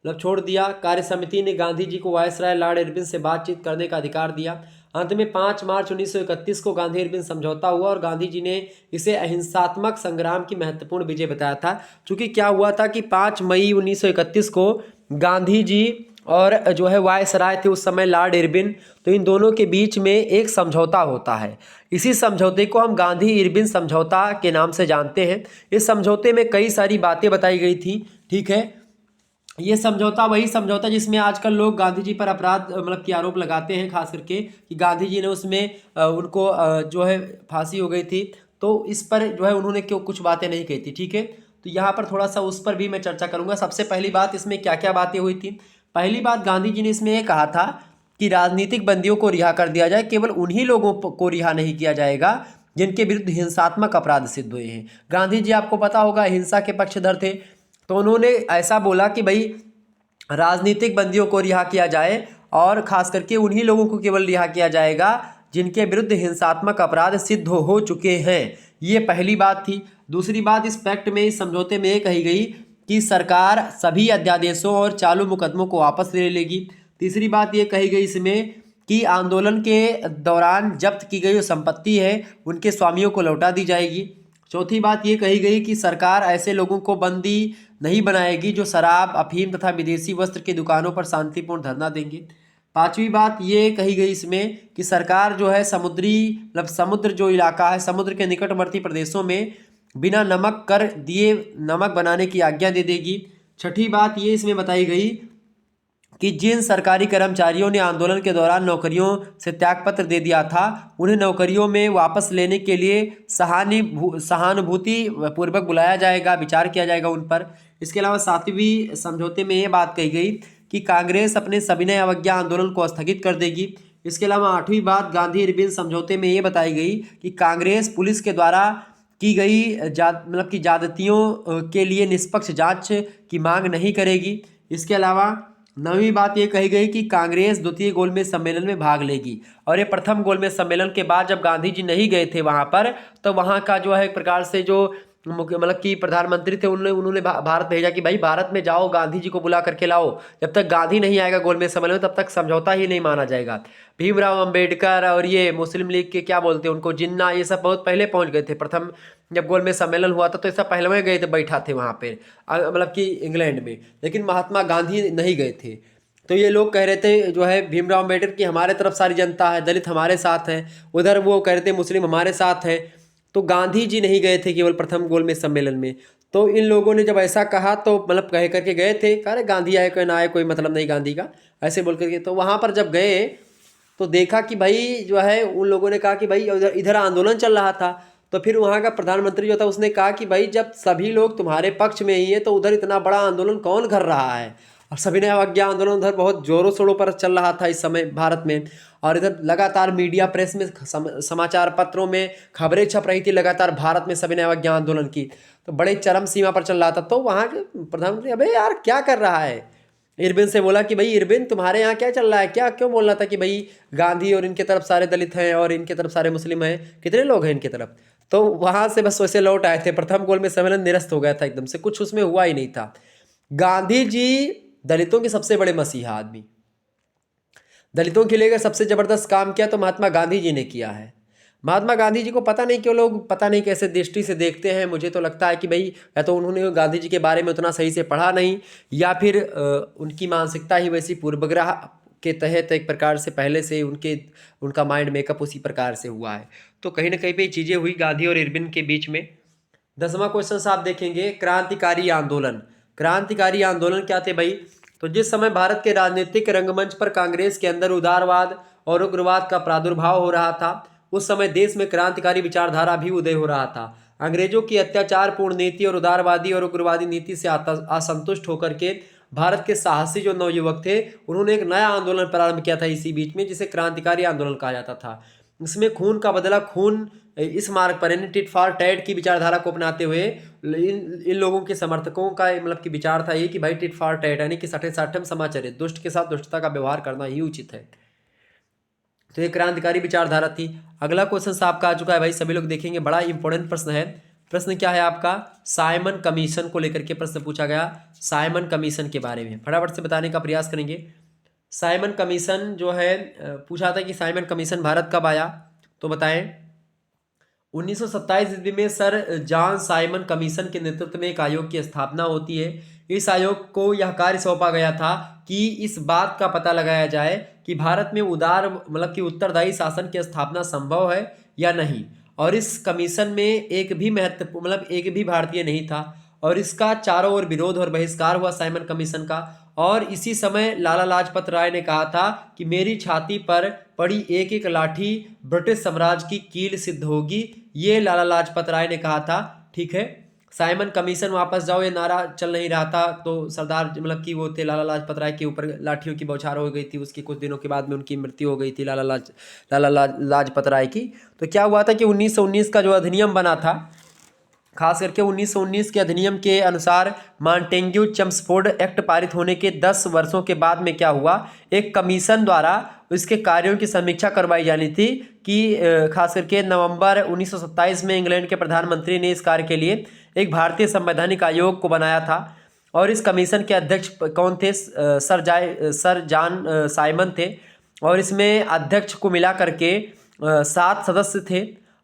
मतलब छोड़ दिया। कार्य समिति ने गांधी जी को वायसराय लॉर्ड इरविन से बातचीत करने का अधिकार दिया। अंत में 5 मार्च 1931 को गांधी इरविन समझौता हुआ और गांधी जी ने इसे अहिंसात्मक संग्राम की महत्वपूर्ण विजय बताया था। क्योंकि क्या हुआ था कि 5 मई 1931 को गांधी जी और जो है वायसराय थे उस समय लॉर्ड इरविन, तो इन दोनों के बीच में एक समझौता होता है। इसी समझौते को हम गांधी इरविन समझौता के नाम से जानते हैं। इस समझौते में कई सारी बातें बताई गई थी। ठीक है, ये समझौता वही समझौता जिसमें आजकल लोग गांधी जी पर अपराध मतलब कि आरोप लगाते हैं, खास करके कि गांधी जी ने उसमें उनको जो है फांसी हो गई थी, तो इस पर जो है उन्होंने क्यों कुछ बातें नहीं कही थी। ठीक है, तो यहाँ पर थोड़ा सा उस पर भी मैं चर्चा करूँगा। सबसे पहली बात इसमें क्या क्या बातें हुई थी। पहली बात गांधी जी ने इसमें ये कहा था कि राजनीतिक बंदियों को रिहा कर दिया जाए, केवल उन्हीं लोगों को रिहा नहीं किया जाएगा जिनके विरुद्ध हिंसात्मक अपराध सिद्ध हुए हैं। गांधी जी आपको पता होगा हिंसा के पक्षधर थे, तो उन्होंने ऐसा बोला कि भाई राजनीतिक बंदियों को रिहा किया जाए और खास करके उन्हीं लोगों को केवल रिहा किया जाएगा जिनके विरुद्ध हिंसात्मक अपराध सिद्ध हो चुके हैं। ये पहली बात थी। दूसरी बात, इस पैक्ट में, इस समझौते में ये कही गई कि सरकार सभी अध्यादेशों और चालू मुकदमों को वापस ले लेगी। तीसरी बात ये कही गई इसमें कि आंदोलन के दौरान जब्त की गई जो संपत्ति है उनके स्वामियों को लौटा दी जाएगी। चौथी बात ये कही गई कि सरकार ऐसे लोगों को बंदी नहीं बनाएगी जो शराब, अफीम तथा विदेशी वस्त्र की दुकानों पर शांतिपूर्ण धरना देंगे। पांचवी बात ये कही गई इसमें कि सरकार जो है समुद्री मतलब समुद्र जो इलाका है, समुद्र के निकटवर्ती प्रदेशों में बिना नमक कर दिए नमक बनाने की आज्ञा दे देगी। छठी बात ये इसमें बताई गई कि जिन सरकारी कर्मचारियों ने आंदोलन के दौरान नौकरियों से त्यागपत्र दे दिया था, उन्हें नौकरियों में वापस लेने के लिए सहानुभूति पूर्वक बुलाया जाएगा, विचार किया जाएगा उन पर। इसके अलावा सातवीं समझौते में ये बात कही गई कि कांग्रेस अपने सविनय अवज्ञा आंदोलन को स्थगित कर देगी। इसके अलावा आठवीं बात गांधी इरविन समझौते में ये बताई गई कि कांग्रेस पुलिस के द्वारा की गई मतलब कि ज्यादतियों के लिए निष्पक्ष जांच की मांग नहीं करेगी। इसके अलावा नवीं बात ये कही गई कि कांग्रेस द्वितीय गोलमेज सम्मेलन में भाग लेगी। और ये प्रथम गोलमेज सम्मेलन के बाद जब गांधी जी नहीं गए थे वहां पर, तो वहां का जो है एक प्रकार से जो मतलब कि प्रधानमंत्री थे उन्होंने भारत भेजा कि भाई भारत में जाओ, गांधी जी को बुला करके लाओ। जब तक गांधी नहीं आएगा गोलमेज सम्मेलन में तब तक समझौता ही नहीं माना जाएगा। भीमराव अंबेडकर और ये मुस्लिम लीग के क्या बोलते हैं उनको, जिन्ना, ये सब बहुत पहले पहुंच गए थे। प्रथम जब गोलमेज सम्मेलन हुआ था तो ऐसा पहले में गए थे, बैठा थे वहाँ पे मतलब कि इंग्लैंड में, लेकिन महात्मा गांधी नहीं गए थे। तो ये लोग कह रहे थे जो है भीमराव अम्बेडकर की हमारे तरफ सारी जनता है, दलित हमारे साथ है, उधर वो कह रहे थे मुस्लिम हमारे साथ है। तो गांधी जी नहीं गए थे केवल प्रथम गोलमेज सम्मेलन में। तो इन लोगों ने जब ऐसा कहा तो मतलब कह करके गए थे, कह रहे गांधी आए कोई ना आए कोई मतलब नहीं गांधी का, ऐसे बोल करके। तो वहाँ पर जब गए तो देखा कि भाई जो है उन लोगों ने कहा कि भाई इधर आंदोलन चल रहा था। तो फिर वहाँ का प्रधानमंत्री जो था उसने कहा कि भाई जब सभी लोग तुम्हारे पक्ष में ही है तो उधर इतना बड़ा आंदोलन कौन कर रहा है। और सविनय अवज्ञा आंदोलन उधर बहुत जोरों शोरों पर चल रहा था इस समय भारत में। और इधर लगातार मीडिया प्रेस में समाचार पत्रों में खबरें छप रही थी लगातार भारत में सविनय अवज्ञा आंदोलन की, तो बड़े चरम सीमा पर चल रहा था। तो वहाँ के प्रधानमंत्री अबे यार क्या कर रहा है, इरविन से बोला कि भाई इरविन तुम्हारे यहाँ क्या चल रहा है, क्या क्यों बोल रहा था कि भाई गांधी और इनके तरफ सारे दलित हैं और इनके तरफ सारे मुस्लिम हैं, कितने लोग हैं इनके तरफ। तो वहाँ से बस वैसे लौट आए थे। प्रथम गोलमेज सम्मेलन निरस्त हो गया था एकदम से, कुछ उसमें हुआ ही नहीं था। गांधी जी दलितों के सबसे बड़े मसीहा आदमी, दलितों के लिए अगर सबसे जबरदस्त काम किया तो महात्मा गांधी जी ने किया है। महात्मा गांधी जी को पता नहीं क्यों लोग पता नहीं कैसे दृष्टि से देखते हैं। मुझे तो लगता है कि भाई या तो उन्होंने गांधी जी के बारे में उतना सही से पढ़ा नहीं, या फिर उनकी मानसिकता ही वैसी पूर्वग्रह के तहत एक प्रकार से पहले से उनका माइंड मेकअप उसी प्रकार से हुआ है। तो कहीं ना कहीं पे चीज़ें हुई गांधी और इरविन के बीच में। 10वां क्वेश्चन आप देखेंगे, क्रांतिकारी आंदोलन। क्रांतिकारी आंदोलन क्या थे भाई? तो जिस समय भारत के राजनीतिक रंगमंच पर कांग्रेस के अंदर उदारवाद और उग्रवाद का प्रादुर्भाव हो रहा था, उस समय देश में क्रांतिकारी विचारधारा भी उदय हो रहा था। अंग्रेजों की अत्याचारपूर्ण नीति और उदारवादी और उग्रवादी नीति से असंतुष्ट होकर के भारत के साहसी जो नवयुवक थे उन्होंने एक नया आंदोलन प्रारंभ किया था इसी बीच में, जिसे क्रांतिकारी आंदोलन कहा जाता था। इसमें खून का बदला खून इस मार्ग पर यानी टिट फॉर टैट की विचारधारा को अपनाते हुए इन लोगों के समर्थकों का मतलब कि विचार था ये कि भाई टिट फॉर टैट यानी कि सठे साठम समाचर्य, दुष्ट के साथ दुष्टता का व्यवहार करना ही उचित है। तो ये क्रांतिकारी विचारधारा थी। अगला क्वेश्चन आपका आ चुका है भाई, सभी लोग देखेंगे, बड़ा इंपॉर्टेंट प्रश्न है। प्रश्न क्या है आपका? साइमन कमीशन को लेकर के प्रश्न पूछा गया। साइमन कमीशन के बारे में फटाफट से बताने का प्रयास करेंगे। साइमन कमीशन जो है पूछा था कि साइमन कमीशन भारत कब आया, तो बताएं। 1927 ईस्वी में सर जॉन साइमन कमीशन के नेतृत्व में एक आयोग की स्थापना होती है। इस आयोग को यह कार्य सौंपा गया था कि इस बात का पता लगाया जाए कि भारत में उदार मतलब कि उत्तरदायी शासन की स्थापना संभव है या नहीं। और इस कमीशन में एक भी भारतीय नहीं था और इसका चारों ओर विरोध और बहिष्कार हुआ साइमन कमीशन का। और इसी समय लाला लाजपत राय ने कहा था कि मेरी छाती पर पड़ी एक एक लाठी ब्रिटिश साम्राज्य की कील सिद्ध होगी, ये लाला लाजपत राय ने कहा था। ठीक है, साइमन कमीशन वापस जाओ ये नारा चल नहीं रहा था, तो सरदार मतलब कि वो थे लाला लाजपत राय के ऊपर लाठियों की बौछार हो गई थी। उसके कुछ दिनों के बाद में उनकी मृत्यु हो गई थी लाला लाजपत राय की। तो क्या हुआ था कि 1919 का जो अधिनियम बना था, खास करके 1919 के अधिनियम के अनुसार मॉन्टेग्यू चम्सफोर्ड एक्ट पारित होने के 10 वर्षों के बाद में क्या हुआ, एक कमीशन द्वारा इसके कार्यों की समीक्षा करवाई जानी थी कि खास करके नवंबर 1927 में इंग्लैंड के प्रधानमंत्री ने इस कार्य के लिए एक भारतीय संवैधानिक आयोग को बनाया था। और इस कमीशन के अध्यक्ष कौन थे? सर जॉन साइमन थे। और इसमें अध्यक्ष को मिला करके 7 सदस्य थे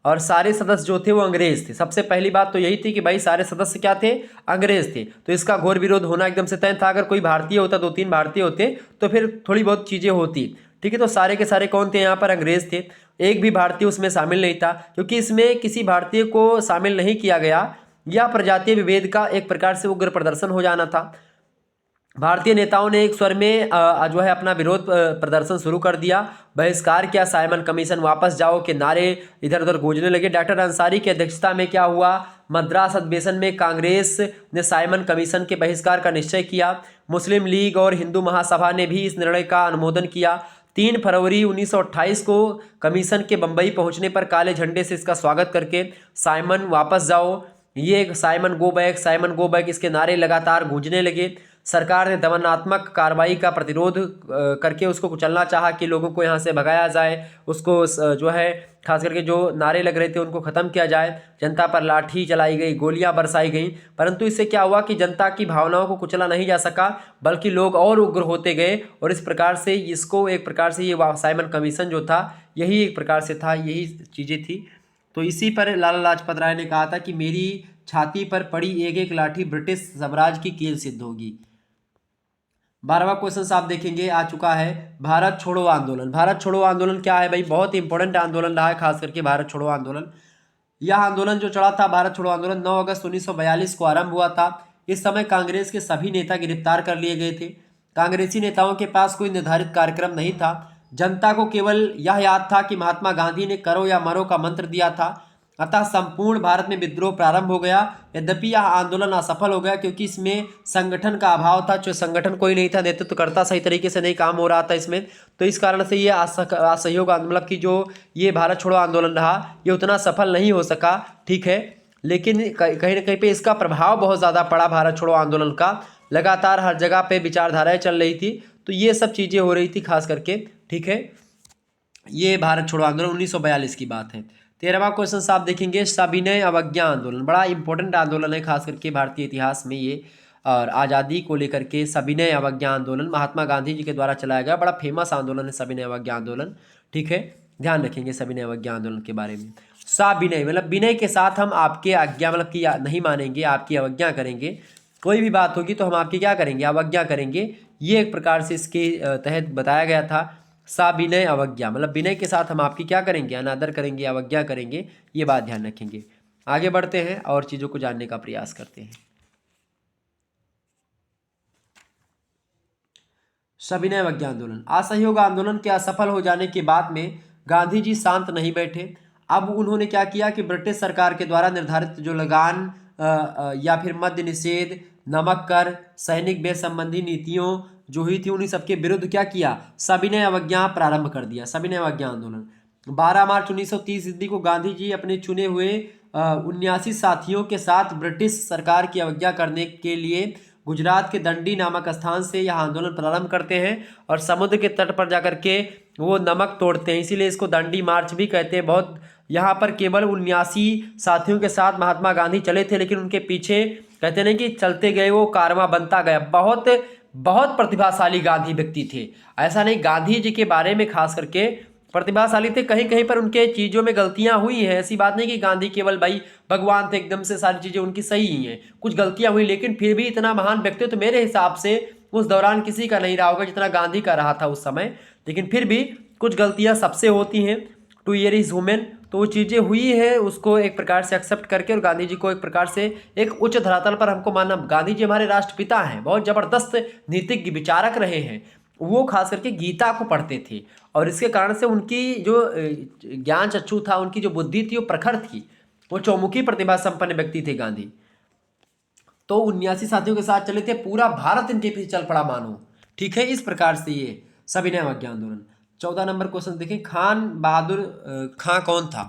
और सारे सदस्य जो थे वो अंग्रेज थे। सबसे पहली बात तो यही थी कि भाई सारे सदस्य क्या थे, अंग्रेज थे। तो इसका घोर विरोध होना एकदम से तय था। अगर कोई भारतीय होता, 2-3 भारतीय होते तो फिर थोड़ी बहुत चीज़ें होती। ठीक है, तो सारे के सारे कौन थे यहाँ पर, अंग्रेज थे। एक भी भारतीय उसमें शामिल नहीं था, क्योंकि इसमें किसी भारतीय को शामिल नहीं किया गया। यह प्रजातीय विभेद का एक प्रकार से उग्र प्रदर्शन हो जाना था। भारतीय नेताओं ने एक स्वर में जो है अपना विरोध प्रदर्शन शुरू कर दिया, बहिष्कार किया, साइमन कमीशन वापस जाओ के नारे इधर उधर गूंजने लगे। डॉक्टर अंसारी की अध्यक्षता में क्या हुआ, मद्रास अधिवेशन में कांग्रेस ने साइमन कमीशन के बहिष्कार का निश्चय किया। मुस्लिम लीग और हिंदू महासभा ने भी इस निर्णय का अनुमोदन किया। 3 फरवरी 1928 को कमीशन के बंबई पहुंचने पर काले झंडे से इसका स्वागत करके साइमन वापस जाओ, ये साइमन गो बैक इसके नारे लगातार गूंजने लगे। सरकार ने दमनात्मक कार्रवाई का प्रतिरोध करके उसको कुचलना चाहा कि लोगों को यहाँ से भगाया जाए, उसको जो है खास करके जो नारे लग रहे थे उनको ख़त्म किया जाए। जनता पर लाठी चलाई गई, गोलियां बरसाई गई, परंतु इससे क्या हुआ कि जनता की भावनाओं को कुचला नहीं जा सका, बल्कि लोग और उग्र होते गए। और इस प्रकार से इसको एक प्रकार से ये साइमन कमीशन जो था यही एक प्रकार से था, यही चीज़ें थी। तो इसी पर लाला लाजपत राय ने कहा था कि मेरी छाती पर पड़ी एक एक लाठी ब्रिटिश साम्राज्य की कील सिद्ध होगी। 12वां क्वेश्चन आप देखेंगे आ चुका है, भारत छोड़ो आंदोलन। भारत छोड़ो आंदोलन क्या है भाई, बहुत ही इंपॉर्टेंट आंदोलन रहा है, खास करके भारत छोड़ो आंदोलन। यह आंदोलन जो चला था, भारत छोड़ो आंदोलन 9 अगस्त 1942 को आरंभ हुआ था। इस समय कांग्रेस के सभी नेता गिरफ्तार कर लिए गए थे। कांग्रेसी नेताओं के पास कोई निर्धारित कार्यक्रम नहीं था। जनता को केवल यह याद था कि महात्मा गांधी ने करो या मरो का मंत्र दिया था। अतः संपूर्ण भारत में विद्रोह प्रारंभ हो गया। यद्यपि यह आंदोलन असफल हो गया, क्योंकि इसमें संगठन का अभाव था। जो संगठन कोई नहीं था, नेतृत्वकर्ता सही तरीके से नहीं काम हो रहा था इसमें, तो इस कारण से ये असहयोग मतलब कि जो ये भारत छोड़ो आंदोलन रहा, ये उतना सफल नहीं हो सका। ठीक है, लेकिन कहीं ना कहीं पे इसका प्रभाव बहुत ज़्यादा पड़ा भारत छोड़ो आंदोलन का। लगातार हर जगह पे विचारधाराएं चल रही थी, तो ये सब चीज़ें हो रही थी खास करके। ठीक है, ये भारत छोड़ो आंदोलन 1942 की बात है। 13वां क्वेश्चन आप देखेंगे, सविनय अवज्ञा आंदोलन। बड़ा इंपॉर्टेंट आंदोलन है खास करके भारतीय इतिहास में ये, और आज़ादी को लेकर के सविनय अवज्ञा आंदोलन महात्मा गांधी जी के द्वारा चलाया गया बड़ा फेमस आंदोलन है सविनय अवज्ञा आंदोलन। ठीक है, ध्यान रखेंगे सविनय अवज्ञा आंदोलन के बारे में। सविनय मतलब विनय के साथ हम आपके आज्ञा मतलब कि नहीं मानेंगे, आपकी अवज्ञा करेंगे। कोई भी बात होगी तो हम आपकी क्या करेंगे, अवज्ञा करेंगे। ये एक प्रकार से इसके तहत बताया गया था। साविनय अवज्ञा मतलब विनय के साथ हम आपकी क्या करेंगे, अनादर करेंगे, अवज्ञा करेंगे। ये बात ध्यान रखेंगे। आगे बढ़ते हैं और चीज़ों को जानने का प्रयास करते हैं। सविनय अवज्ञा आंदोलन। असहयोग आंदोलन के असफल हो जाने के बाद में गांधी जी शांत नहीं बैठे। अब उन्होंने क्या किया कि ब्रिटिश सरकार के द्वारा निर्धारित जो लगान या फिर मद्य निषेध, नमक कर, सैनिक व्यय संबंधी नीतियों जो हुई थी, उन्हीं सबके विरुद्ध क्या किया, सविनय अवज्ञा प्रारंभ कर दिया, सविनय अवज्ञा आंदोलन। 12 मार्च 1930 ईस्वी को गांधी जी अपने चुने हुए 79 साथियों के साथ ब्रिटिश सरकार की अवज्ञा करने के लिए गुजरात के दंडी नामक स्थान से यह आंदोलन प्रारंभ करते हैं और समुद्र के तट पर जाकर के वो नमक तोड़ते हैं, इसीलिए इसको दंडी मार्च भी कहते हैं। बहुत यहाँ पर केवल 79 साथियों के साथ महात्मा गांधी चले थे, लेकिन उनके पीछे कहते नहीं कि चलते गए वो कारवां बनता गया। बहुत बहुत प्रतिभाशाली गांधी व्यक्ति थे, ऐसा नहीं, गांधी जी के बारे में खास करके प्रतिभाशाली थे। कहीं कहीं पर उनके चीज़ों में गलतियां हुई हैं, ऐसी बात नहीं कि गांधी केवल भाई भगवान थे, एकदम से सारी चीज़ें उनकी सही ही हैं, कुछ गलतियां हुई, लेकिन फिर भी इतना महान व्यक्तित्व तो मेरे हिसाब से उस दौरान किसी का नहीं रहा होगा जितना गांधी का रहा था उस समय। लेकिन फिर भी कुछ गलतियां सबसे होती हैं, टू ईयर इज ह्यूमन, तो वो चीज़ें हुई है उसको एक प्रकार से एक्सेप्ट करके और गांधी जी को एक प्रकार से एक उच्च धरातल पर हमको मानना। गांधी जी हमारे राष्ट्रपिता हैं, बहुत ज़बरदस्त नीतिज्ञ विचारक रहे हैं। वो खास करके गीता को पढ़ते थे और इसके कारण से उनकी जो ज्ञान चक्षु था, उनकी जो बुद्धि थी वो प्रखर थी, वो चौमुखी प्रतिभा संपन्न व्यक्ति थे गांधी। तो 79 साथियों के साथ चले थे, पूरा भारत इनके पीछे चल पड़ा मानो। ठीक है, इस प्रकार से ये सविनय अवज्ञा आंदोलन। 14 नंबर क्वेश्चन देखें, खान बहादुर खां कौन था,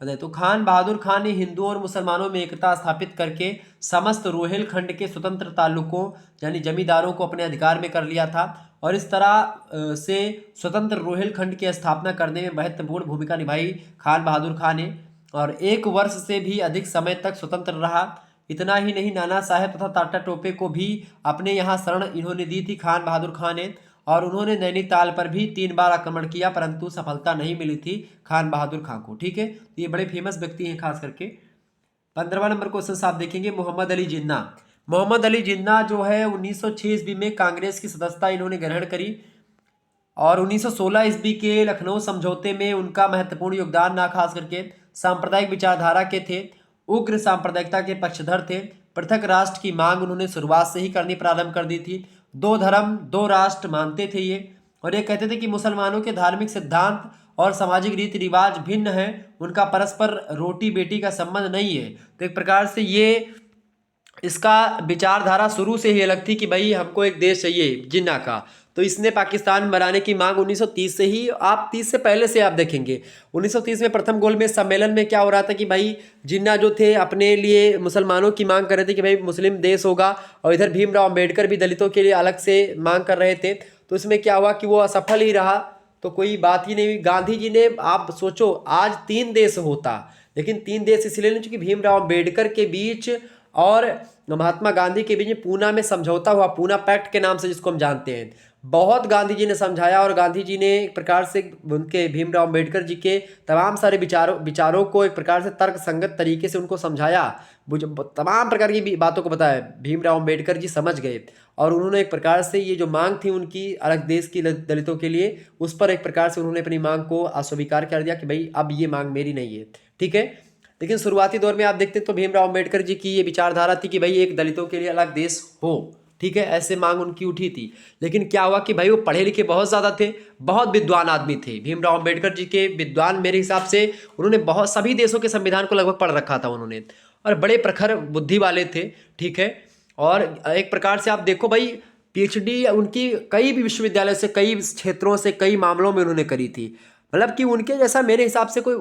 बताइए। तो खान बहादुर खान ने हिंदुओं और मुसलमानों में एकता स्थापित करके समस्त रोहिलखंड के स्वतंत्र तालुकों यानी जमींदारों को अपने अधिकार में कर लिया था और इस तरह से स्वतंत्र रोहिलखंड की स्थापना करने में महत्वपूर्ण भूमिका निभाई खान बहादुर खान ने, और 1 वर्ष से भी अधिक समय तक स्वतंत्र रहा। इतना ही नहीं, नाना साहेब तथा टाटा टोपे को भी अपने यहाँ शरण इन्होंने दी थी खान बहादुर खान ने, और उन्होंने नैनीताल पर भी 3 बार आक्रमण किया, परंतु सफलता नहीं मिली थी खान बहादुर खां को। ठीक है, तो ये बड़े फेमस व्यक्ति हैं खास करके। 15वां नंबर क्वेश्चन आप देखेंगे, मोहम्मद अली जिन्ना। मोहम्मद अली जिन्ना जो है 1906 ईस्वी में कांग्रेस की सदस्यता इन्होंने ग्रहण करी और 1916 ईस्वी के लखनऊ समझौते में उनका महत्वपूर्ण योगदान ना खास करके सांप्रदायिक विचारधारा के थे, उग्र सांप्रदायिकता के पक्षधर थे। पृथक राष्ट्र की मांग उन्होंने शुरुआत से ही करनी प्रारंभ कर दी थी। 2 धर्म 2 राष्ट्र मानते थे ये, और ये कहते थे कि मुसलमानों के धार्मिक सिद्धांत और सामाजिक रीति रिवाज भिन्न है, उनका परस्पर रोटी बेटी का संबंध नहीं है। तो एक प्रकार से ये इसका विचारधारा शुरू से ही अलग थी कि भाई हमको एक देश चाहिए जिन्ना का। तो इसने पाकिस्तान बनाने की मांग 1930 से ही, आप 30 से पहले से आप देखेंगे 1930 में प्रथम गोलमेज सम्मेलन में क्या हो रहा था कि भाई जिन्ना जो थे अपने लिए मुसलमानों की मांग कर रहे थे कि भाई मुस्लिम देश होगा, और इधर भीमराव अम्बेडकर भी दलितों के लिए अलग से मांग कर रहे थे। तो इसमें क्या हुआ कि वो असफल ही रहा, तो कोई बात ही नहीं हुई। गांधी जी ने, आप सोचो आज 3 देश होता, लेकिन 3 देश इसलिए नहीं क्योंकि भीमराव अम्बेडकर के बीच और महात्मा गांधी के बीच में पूना में समझौता हुआ, पूना पैक्ट के नाम से जिसको हम जानते हैं। बहुत गांधी जी ने समझाया, और गांधी जी ने एक प्रकार से उनके भीमराव अम्बेडकर जी के तमाम सारे विचारों को एक प्रकार से तर्क संगत तरीके से उनको समझाया, तमाम प्रकार की बातों को बताया। भीमराव अम्बेडकर जी समझ गए, और उन्होंने एक प्रकार से ये जो मांग थी उनकी अलग देश की दलितों के लिए, उस पर एक प्रकार से उन्होंने अपनी मांग को अस्वीकार कर दिया कि भाई अब ये मांग मेरी नहीं है। ठीक है, लेकिन शुरुआती दौर में आप देखते हैं तो भीमराव अम्बेडकर जी की ये विचारधारा थी कि भाई एक दलितों के लिए अलग देश हो। ठीक है, ऐसे मांग उनकी उठी थी। लेकिन क्या हुआ कि भाई वो पढ़े लिखे बहुत ज़्यादा थे, बहुत विद्वान आदमी थे। भीमराव अम्बेडकर जी के विद्वान मेरे हिसाब से उन्होंने बहुत सभी देशों के संविधान को लगभग पढ़ रखा था उन्होंने, और बड़े प्रखर बुद्धि वाले थे। ठीक है, और एक प्रकार से आप देखो भाई पीएचडी उनकी कई भी विश्वविद्यालय से, कई क्षेत्रों से, कई मामलों में उन्होंने करी थी। मतलब कि उनके जैसा मेरे हिसाब से कोई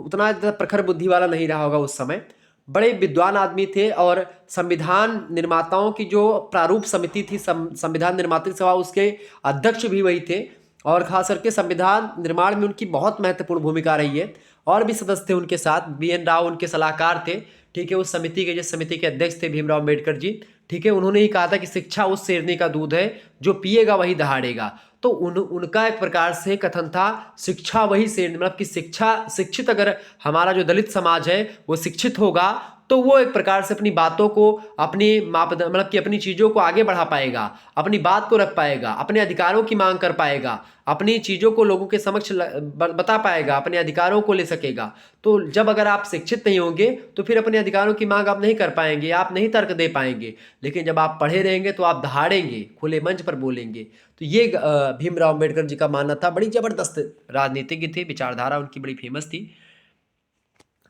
उतना प्रखर बुद्धि वाला नहीं रहा होगा उस समय। बड़े विद्वान आदमी थे, और संविधान निर्माताओं की जो प्रारूप समिति थी, संविधान निर्माता सभा, उसके अध्यक्ष भी वही थे, और खास करके संविधान निर्माण में उनकी बहुत महत्वपूर्ण भूमिका रही है। और भी सदस्य थे उनके साथ, BN राव उनके सलाहकार थे। ठीक है, उस समिति के, जिस समिति के अध्यक्ष थे भीमराव अम्बेडकर जी। ठीक है, उन्होंने ही कहा था कि शिक्षा उस शेरनी का दूध है जो पिएगा वही दहाड़ेगा। तो उनका एक प्रकार से कथन था, शिक्षा वही शेरनी, मतलब कि शिक्षित अगर हमारा जो दलित समाज है वो शिक्षित होगा तो वो एक प्रकार से अपनी बातों को, अपनी मापदंड, मतलब कि अपनी चीज़ों को आगे बढ़ा पाएगा, अपनी बात को रख पाएगा, अपने अधिकारों की मांग कर पाएगा, अपनी चीज़ों को लोगों के समक्ष बता पाएगा, अपने अधिकारों को ले सकेगा। तो जब अगर आप शिक्षित नहीं होंगे तो फिर अपने अधिकारों की मांग आप नहीं कर पाएंगे, आप नहीं तर्क दे पाएंगे। लेकिन जब आप पढ़े रहेंगे तो आप दहाड़ेंगे, खुले मंच पर बोलेंगे। तो ये भीमराव अम्बेडकर जी का मानना था। बड़ी जबरदस्त राजनीतिज्ञ थे, विचारधारा उनकी बड़ी फेमस थी।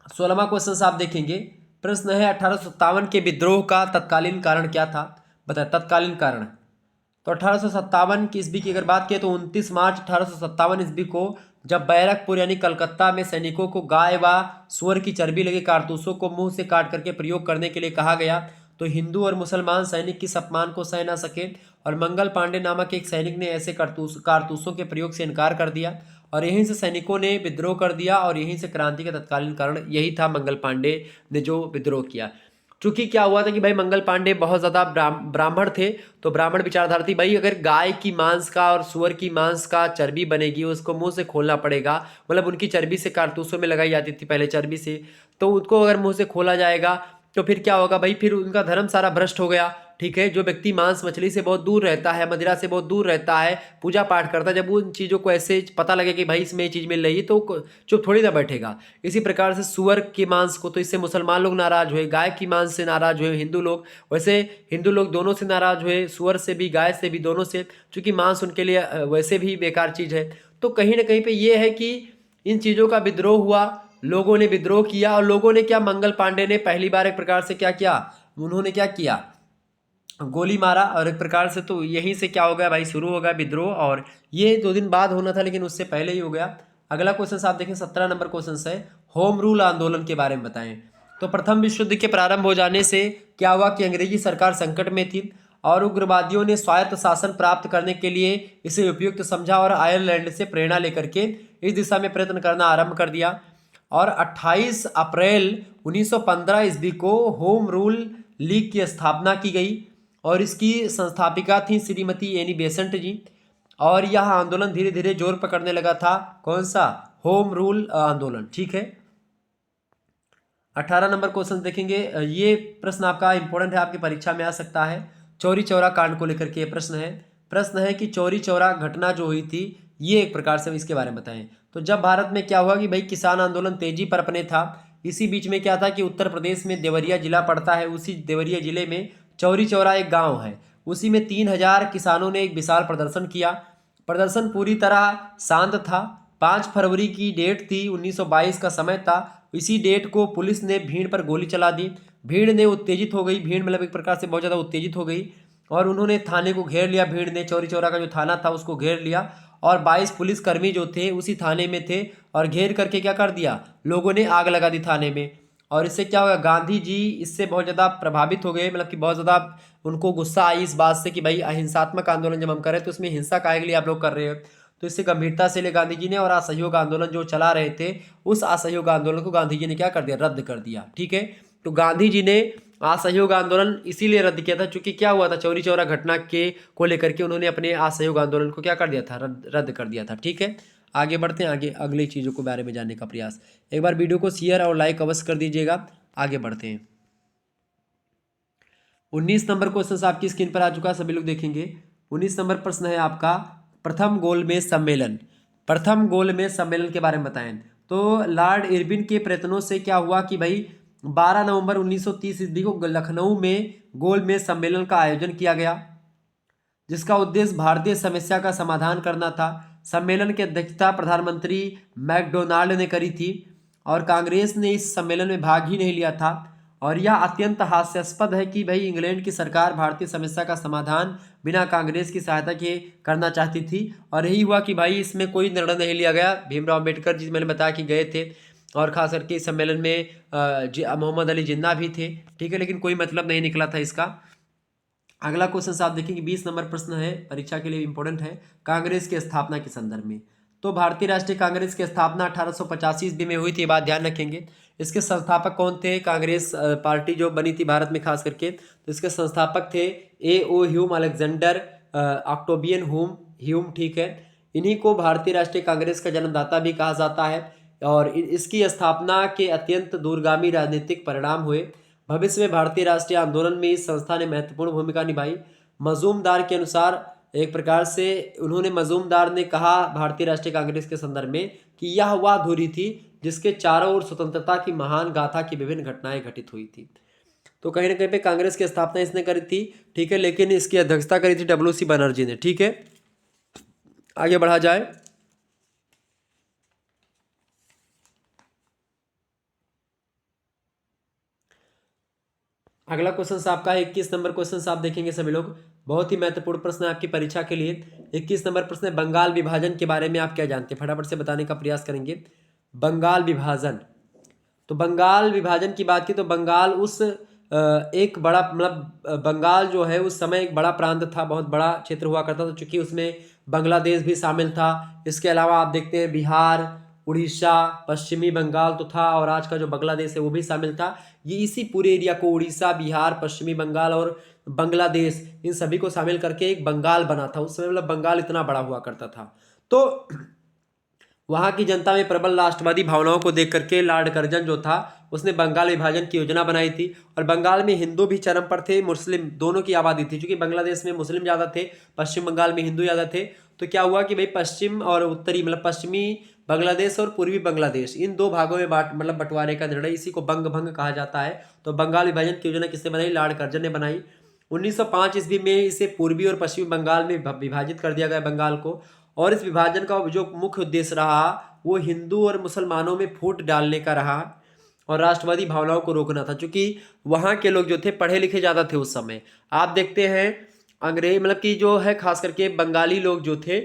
16वां क्वेश्चन आप देखेंगे, प्रश्न है 1857 के विद्रोह का तत्कालीन कारण क्या था? बताए तत्कालीन कारण। तो 1857 की ईस्वी की अगर बात करें तो 29 मार्च 1857 ईस्वी को जब बैरकपुर यानी कलकत्ता में सैनिकों को गाय व सुअर की चर्बी लगे कारतूसों को मुंह से काट करके प्रयोग करने के लिए कहा गया, तो हिंदू और मुसलमान सैनिक किस अपमान को सह न सके, और मंगल पांडे नामक एक सैनिक ने ऐसे कारतूसों के प्रयोग से इनकार कर दिया, और यहीं से सैनिकों ने विद्रोह कर दिया, और यहीं से क्रांति का तत्कालीन कारण यही था, मंगल पांडे ने जो विद्रोह किया। चूंकि क्या हुआ था कि भाई मंगल पांडे बहुत ज़्यादा ब्राह्मण थे, तो ब्राह्मण विचारधारा थी भाई अगर गाय की मांस का और सुअर की मांस का चर्बी बनेगी उसको मुंह से खोलना पड़ेगा, मतलब उनकी चर्बी से कारतूसों में लगाई जाती थी पहले चर्बी से, तो उसको अगर मुंह से खोला जाएगा तो फिर क्या होगा भाई, फिर उनका धर्म सारा भ्रष्ट हो गया। ठीक है, जो व्यक्ति मांस मछली से बहुत दूर रहता है, मदिरा से बहुत दूर रहता है, पूजा पाठ करता है, जब उन चीज़ों को ऐसे पता लगे कि भाई इसमें ये चीज़ मिल रही है तो चुप थोड़ी ना बैठेगा। इसी प्रकार से सुअर के मांस को, तो इससे मुसलमान लोग नाराज हुए, गाय की मांस से नाराज हुए हिंदू लोग, वैसे हिंदू लोग दोनों से नाराज हुए, सुअर से भी गाय से भी, दोनों से, चूँकि मांस उनके लिए वैसे भी बेकार चीज़ है। तो कहीं ना कहीं पे ये है कि इन चीज़ों का विद्रोह हुआ, लोगों ने विद्रोह किया, और लोगों ने क्या, मंगल पांडे ने पहली बार एक प्रकार से क्या किया, उन्होंने क्या किया, गोली मारा, और एक प्रकार से तो यहीं से क्या हो गया भाई, शुरू हो गया विद्रोह। और ये 2 दिन बाद होना था लेकिन उससे पहले ही हो गया। अगला क्वेश्चन आप देखें, 17 नंबर क्वेश्चन है, होम रूल आंदोलन के बारे में बताएं। तो प्रथम विश्व युद्ध के प्रारंभ हो जाने से क्या हुआ कि अंग्रेजी सरकार संकट में थी, और उग्रवादियों ने स्वायत्त शासन प्राप्त करने के लिए इसे उपयुक्त समझा, और आयरलैंड से प्रेरणा लेकर के इस दिशा में प्रयत्न करना आरंभ कर दिया। और 28 अप्रैल 1915 ईस्वी को होम रूल लीग की स्थापना की गई, और इसकी संस्थापिका थी श्रीमती एनी बेसेंट जी। और यह आंदोलन धीरे धीरे जोर पकड़ने लगा था। कौन सा? होम रूल आंदोलन। ठीक है, 18 नंबर क्वेश्चन देखेंगे। ये प्रश्न आपका इंपॉर्टेंट है, आपकी परीक्षा में आ सकता है। चौरी चौरा कांड को लेकर के ये प्रश्न है कि चौरी चौरा घटना जो हुई थी, ये एक प्रकार से इसके बारे में बताएं। तो जब भारत में क्या हुआ कि भाई किसान आंदोलन तेजी पर अपने था, इसी बीच में क्या था कि उत्तर प्रदेश में देवरिया जिला पड़ता है, उसी देवरिया जिले में चौरी चौरा एक गाँव है, उसी में 3000 किसानों ने एक विशाल प्रदर्शन किया। प्रदर्शन पूरी तरह शांत था। 5 फरवरी की डेट थी, 1922 का समय था। इसी डेट को पुलिस ने भीड़ पर गोली चला दी। भीड़ ने उत्तेजित हो गई, भीड़ मतलब एक प्रकार से बहुत ज़्यादा उत्तेजित हो गई और उन्होंने थाने को घेर लिया। भीड़ ने चौरी चौरा का जो थाना था उसको घेर लिया और 22 पुलिसकर्मी जो थे उसी थाने में थे और घेर करके क्या कर दिया, लोगों ने आग लगा दी थाने में। और इससे क्या होगा, गांधी जी इससे बहुत ज़्यादा प्रभावित हो गए, मतलब कि बहुत ज़्यादा उनको गुस्सा आई इस बात से कि भाई अहिंसात्मक आंदोलन जब हम कर रहे हैं तो इसमें हिंसा काहे के लिए आप लोग कर रहे हैं। तो इससे गंभीरता से ले गांधी जी ने, और असहयोग आंदोलन जो चला रहे थे उस असहयोग आंदोलन को गांधी जी ने क्या कर दिया, रद्द कर दिया। ठीक है, तो गांधी जी ने असहयोग आंदोलन इसीलिए रद्द किया था क्योंकि क्या हुआ था, चौरी चौरा घटना के को लेकर के उन्होंने अपने असहयोग आंदोलन को क्या कर दिया था, रद्द कर दिया था। ठीक है, आगे बढ़ते हैं, आगे अगली चीज़ों के बारे में जानने का प्रयास। एक बार वीडियो को शेयर और लाइक अवश्य कर दीजिएगा। आगे बढ़ते हैं। 19 नंबर क्वेश्चन आपकी स्क्रीन पर आ चुका है, सभी लोग देखेंगे। 19 नंबर प्रश्न है आपका, प्रथम गोलमेज सम्मेलन। प्रथम गोलमेज सम्मेलन के बारे में बताएं। तो लॉर्ड इरविन के प्रयत्नों से क्या हुआ कि भाई 12 नवंबर 1930 ईस्वी को लखनऊ में गोलमेज सम्मेलन का आयोजन किया गया, जिसका उद्देश्य भारतीय समस्या का समाधान करना था। सम्मेलन की अध्यक्षता प्रधानमंत्री मैकडोनाल्ड ने करी थी और कांग्रेस ने इस सम्मेलन में भाग ही नहीं लिया था। और यह अत्यंत हास्यास्पद है कि भाई इंग्लैंड की सरकार भारतीय समस्या का समाधान बिना कांग्रेस की सहायता के करना चाहती थी, और यही हुआ कि भाई इसमें कोई निर्णय नहीं लिया गया। भीमराव अम्बेडकर जी मैंने बताया कि गए थे, और खास करके इस सम्मेलन में मोहम्मद अली जिन्ना भी थे। ठीक है, लेकिन कोई मतलब नहीं निकला था इसका। अगला क्वेश्चन आप देखेंगे, 20 नंबर प्रश्न है, परीक्षा के लिए इंपॉर्टेंट है। कांग्रेस की स्थापना के संदर्भ में। तो भारतीय राष्ट्रीय कांग्रेस की स्थापना 1885 ईस्वी में हुई थी, बात ध्यान रखेंगे। इसके संस्थापक कौन थे? कांग्रेस पार्टी जो बनी थी भारत में खास करके, तो इसके संस्थापक थे A.O. Hume, Alexander Octavian Hume. ठीक है, इन्हीं को भारतीय राष्ट्रीय कांग्रेस का जन्मदाता भी कहा जाता है, और इसकी स्थापना के अत्यंत दूरगामी राजनीतिक परिणाम हुए। भविष्य में भारतीय राष्ट्रीय आंदोलन में इस संस्था ने महत्वपूर्ण भूमिका निभाई। मजूमदार के अनुसार, एक प्रकार से उन्होंने, मजूमदार ने कहा भारतीय राष्ट्रीय कांग्रेस के संदर्भ में कि यह वह धुरी थी जिसके चारों ओर स्वतंत्रता की महान गाथा की विभिन्न घटनाएं घटित हुई थी। तो कहीं ना कहीं पे कांग्रेस की स्थापना इसने करी थी। ठीक है, लेकिन इसकी अध्यक्षता करी थी WC बनर्जी ने। ठीक है, आगे बढ़ा जाए। अगला क्वेश्चन आपका 21 नंबर क्वेश्चन आप देखेंगे सभी लोग, बहुत ही महत्वपूर्ण प्रश्न है आपकी परीक्षा के लिए। 21 नंबर प्रश्न है, बंगाल विभाजन के बारे में आप क्या जानते हैं? फटाफट से बताने का प्रयास करेंगे। बंगाल विभाजन, तो बंगाल विभाजन की बात की तो बंगाल उस एक बड़ा, मतलब बंगाल जो है उस समय एक बड़ा प्रांत था, बहुत बड़ा क्षेत्र हुआ करता था, चूंकि उसमें बांग्लादेश भी शामिल था। इसके अलावा आप देखते हैं बिहार, उड़ीसा, पश्चिमी बंगाल तो था, और आज का जो बांग्लादेश है वो भी शामिल था। ये इसी पूरे एरिया को, उड़ीसा, बिहार, पश्चिमी बंगाल और बांग्लादेश, इन सभी को शामिल करके एक बंगाल बना था उस समय, मतलब बंगाल इतना बड़ा हुआ करता था। तो वहाँ की जनता में प्रबल राष्ट्रवादी भावनाओं को देख करके लॉर्ड कर्जन जो था उसने बंगाल विभाजन की योजना बनाई थी। और बंगाल में हिंदू भी चरम पर थे, मुस्लिम, दोनों की आबादी थी, क्योंकि बांग्लादेश में मुस्लिम ज़्यादा थे, पश्चिम बंगाल में हिंदू ज़्यादा थे। तो क्या हुआ कि भाई पश्चिम और उत्तरी, मतलब पश्चिमी बांग्लादेश और पूर्वी बांग्लादेश, इन दो भागों में बंटवारे का निर्णय, इसी को बंग भंग कहा जाता है। तो बंगाल विभाजन की योजना किसने बनाई? लॉर्ड कर्जन ने बनाई। 1905 ईस्वी में इसे पूर्वी और पश्चिमी बंगाल में विभाजित कर दिया गया बंगाल को, और इस विभाजन का जो मुख्य उद्देश्य रहा वो हिंदू और मुसलमानों में फूट डालने का रहा और राष्ट्रवादी भावनाओं को रोकना था, क्योंकि वहाँ के लोग जो थे पढ़े लिखे ज़्यादा थे उस समय। आप देखते हैं अंग्रेज, मतलब कि जो है खास करके बंगाली लोग जो थे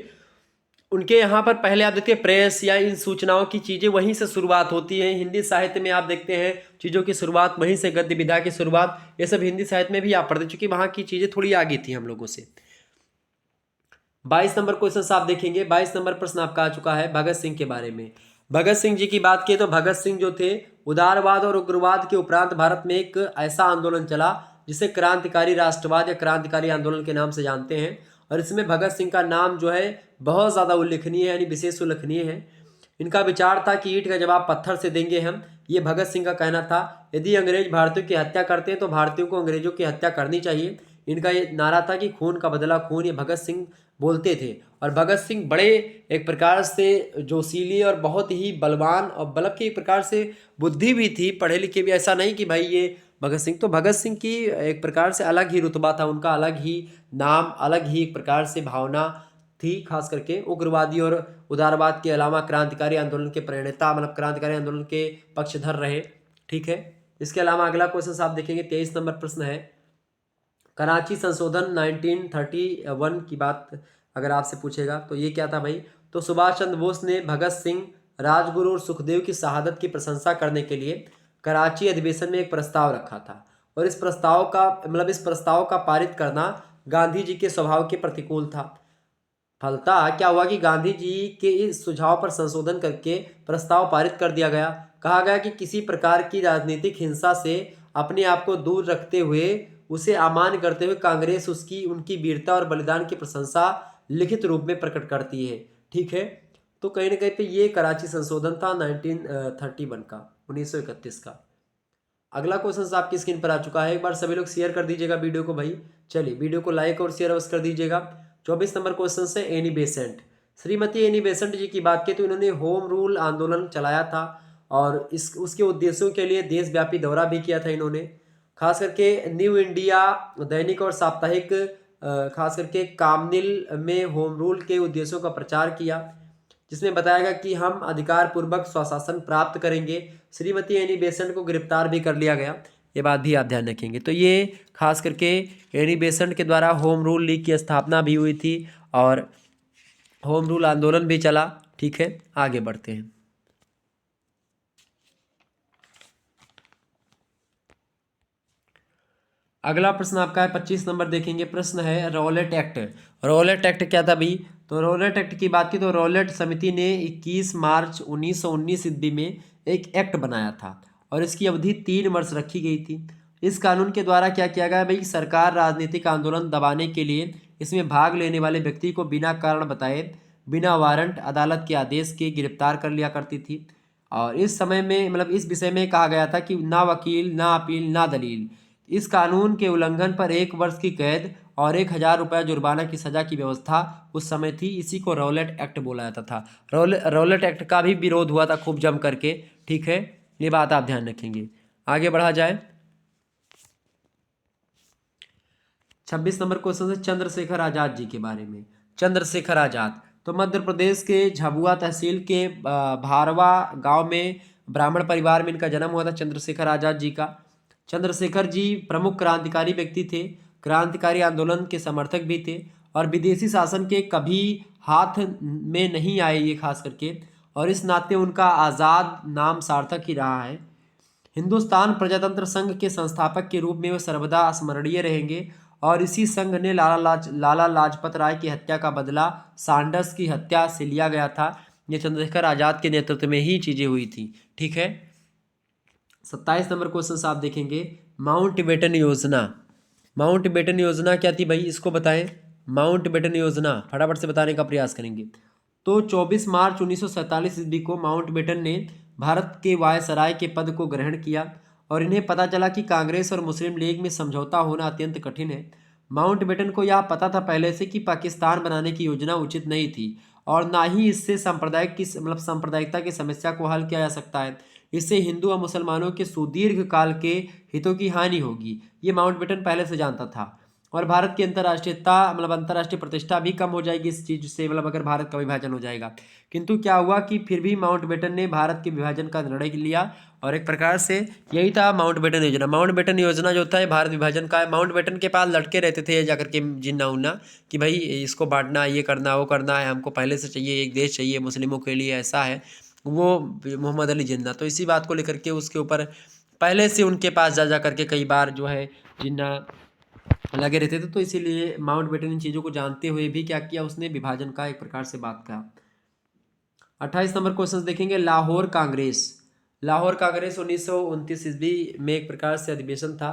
उनके यहाँ पर पहले आप देखते हैं प्रेस या इन सूचनाओं की चीज़ें वहीं से शुरुआत होती है। हिंदी साहित्य में आप देखते हैं चीज़ों की शुरुआत वहीं से, गद्य विधा की शुरुआत, ये सब हिंदी साहित्य में भी आप पढ़ते, चूँकि वहाँ की चीज़ें थोड़ी आगे थी हम लोगों से। 22 नंबर क्वेश्चन आप देखेंगे। 22 नंबर प्रश्न आपका आ चुका है भगत सिंह के बारे में। भगत सिंह जी की बात की तो भगत सिंह जो थे, उदारवाद और उग्रवाद के उपरांत भारत में एक ऐसा आंदोलन चला जिसे क्रांतिकारी राष्ट्रवाद या क्रांतिकारी आंदोलन के नाम से जानते हैं। और इसमें भगत सिंह का नाम जो है बहुत ज़्यादा उल्लेखनीय है, यानी विशेष उल्लेखनीय है। इनका विचार था कि ईंट का जवाब पत्थर से देंगे हम, ये भगत सिंह का कहना था। यदि अंग्रेज भारतीयों की हत्या करते हैं तो भारतीयों को अंग्रेजों की हत्या करनी चाहिए। इनका ये नारा था कि खून का बदला खून, ये भगत सिंह बोलते थे। और भगत सिंह बड़े एक प्रकार से जोशीले और बहुत ही बलवान, और बल्कि की एक प्रकार से बुद्धि भी थी, पढ़े लिखे भी, ऐसा नहीं कि भाई ये भगत सिंह की एक प्रकार से अलग ही रुतबा था, उनका अलग ही नाम, अलग ही एक प्रकार से भावना थी। खास करके उग्रवादी और उदारवाद के अलावा क्रांतिकारी आंदोलन के प्रणेता, मतलब क्रांतिकारी आंदोलन के पक्षधर रहे। ठीक है, इसके अलावा अगला क्वेश्चन आप देखेंगे 23 नंबर प्रश्न है, कराची संशोधन 1931 की बात अगर आपसे पूछेगा तो ये क्या था भाई। तो सुभाष चंद्र बोस ने भगत सिंह, राजगुरु और सुखदेव की शहादत की प्रशंसा करने के लिए कराची अधिवेशन में एक प्रस्ताव रखा था, और इस प्रस्ताव का पारित करना गांधी जी के स्वभाव के प्रतिकूल था। फलतः क्या हुआ कि गांधी जी के इस सुझाव पर संशोधन करके प्रस्ताव पारित कर दिया गया। कहा गया कि किसी प्रकार की राजनीतिक हिंसा से अपने आप को दूर रखते हुए, उसे अमान्य करते हुए कांग्रेस उनकी वीरता और बलिदान की प्रशंसा लिखित रूप में प्रकट करती है। ठीक है, तो कहीं ना कहीं पे ये कराची संशोधन था 1931 का, 1931 का। अगला क्वेश्चन आपकी स्क्रीन पर आ चुका है, एक बार सभी लोग शेयर कर दीजिएगा वीडियो को भाई। चलिए वीडियो को लाइक और शेयर अवश्य कर दीजिएगा। 24 नंबर क्वेश्चन से Annie Besant, Shrimati Annie Besant ji की बात की तो इन्होंने होम रूल आंदोलन चलाया था, और उसके उद्देश्यों के लिए देशव्यापी दौरा भी किया था इन्होंने। खास करके न्यू इंडिया दैनिक और साप्ताहिक, खास करके कामनिल में होम रूल के उद्देश्यों का प्रचार किया, जिसमें बताया गया कि हम अधिकार पूर्वक स्वशासन प्राप्त करेंगे। श्रीमती एनी बेसेंट को गिरफ्तार भी कर लिया गया, ये बात भी आप ध्यान रखेंगे। तो ये खास करके एनी बेसेंट के द्वारा होम रूल लीग की स्थापना भी हुई थी, और होम रूल आंदोलन भी चला। ठीक है, आगे बढ़ते हैं। अगला प्रश्न आपका है 25 नंबर, देखेंगे प्रश्न है रॉलेट एक्ट। रॉलेट एक्ट क्या था भाई। तो रॉलेट एक्ट की बात की तो रॉलेट समिति ने 21 मार्च 1919 ईस्वी में एक एक्ट बनाया था, और इसकी अवधि 3 वर्ष रखी गई थी। इस कानून के द्वारा क्या किया गया भाई, सरकार राजनीतिक आंदोलन दबाने के लिए इसमें भाग लेने वाले व्यक्ति को बिना कारण बताए, बिना वारंट, अदालत के आदेश के गिरफ्तार कर लिया करती थी। और इस समय में, मतलब इस विषय में कहा गया था कि ना वकील, ना अपील, ना दलील। इस कानून के उल्लंघन पर 1 वर्ष की कैद और 1,000 रुपये जुर्माना की सजा की व्यवस्था उस समय थी। इसी को रॉलेट एक्ट बोला जाता था। रॉलेट एक्ट का भी विरोध हुआ था खूब जम करके। ठीक है, ये बात आप ध्यान रखेंगे। आगे बढ़ा जाए, 26 नंबर क्वेश्चन है चंद्रशेखर आजाद जी के बारे में। चंद्रशेखर आजाद तो मध्य प्रदेश के झाबुआ तहसील के भारवा गांव में ब्राह्मण परिवार में इनका जन्म हुआ था, चंद्रशेखर आजाद जी का। चंद्रशेखर जी प्रमुख क्रांतिकारी व्यक्ति थे, क्रांतिकारी आंदोलन के समर्थक भी थे, और विदेशी शासन के कभी हाथ में नहीं आए ये, खास करके, और इस नाते उनका आज़ाद नाम सार्थक ही रहा है। हिंदुस्तान प्रजातंत्र संघ के संस्थापक के रूप में वे सर्वदा स्मरणीय रहेंगे, और इसी संघ ने लाला लाजपत राय की हत्या का बदला सैंडर्स की हत्या से लिया गया था। ये चंद्रशेखर आजाद के नेतृत्व में ही चीजें हुई थी। ठीक है, 27 नंबर क्वेश्चन आप देखेंगे, माउंट बेटन योजना। माउंट बेटन योजना क्या थी भाई, इसको बताएं। माउंट बेटन योजना फटाफट से बताने का प्रयास करेंगे। तो 24 मार्च 1947 ईस्वी को माउंट बेटन ने भारत के वायसराय के पद को ग्रहण किया, और इन्हें पता चला कि कांग्रेस और मुस्लिम लीग में समझौता होना अत्यंत कठिन है। माउंट बेटन को यह पता था पहले से कि पाकिस्तान बनाने की योजना उचित नहीं थी, और ना ही इससे सांप्रदायिकता की समस्या को हल किया जा सकता है। इससे हिंदू और मुसलमानों के सुदीर्घ काल के हितों की हानि होगी, ये माउंटबेटन पहले से जानता था। और भारत की अंतर्राष्ट्रीय प्रतिष्ठा भी कम हो जाएगी इस चीज से, अगर भारत का विभाजन हो जाएगा। किंतु क्या हुआ कि फिर भी माउंटबेटन ने भारत के विभाजन का निर्णय लिया, और एक प्रकार से यही था माउंटबेटन योजना। माउंटबेटन योजना जो होता है भारत विभाजन का है। माउंटबेटन के पास लटके रहते थे जाकर के जिन्ना उन्ना कि भाई इसको बांटना, ये करना, वो करना है, हमको पहले से चाहिए, एक देश चाहिए मुस्लिमों के लिए, ऐसा है वो मोहम्मद अली जिन्ना। तो इसी बात को लेकर के उसके ऊपर पहले से उनके पास जा करके कई बार जो है जिन्ना लगे रहते थे, तो इसीलिए माउंटबेटन इन चीज़ों को जानते हुए भी क्या किया, उसने विभाजन का एक प्रकार से बात कहा। 28 नंबर क्वेश्चन देखेंगे, लाहौर कांग्रेस। लाहौर कांग्रेस 1929 ईस्वी में एक प्रकार से अधिवेशन था,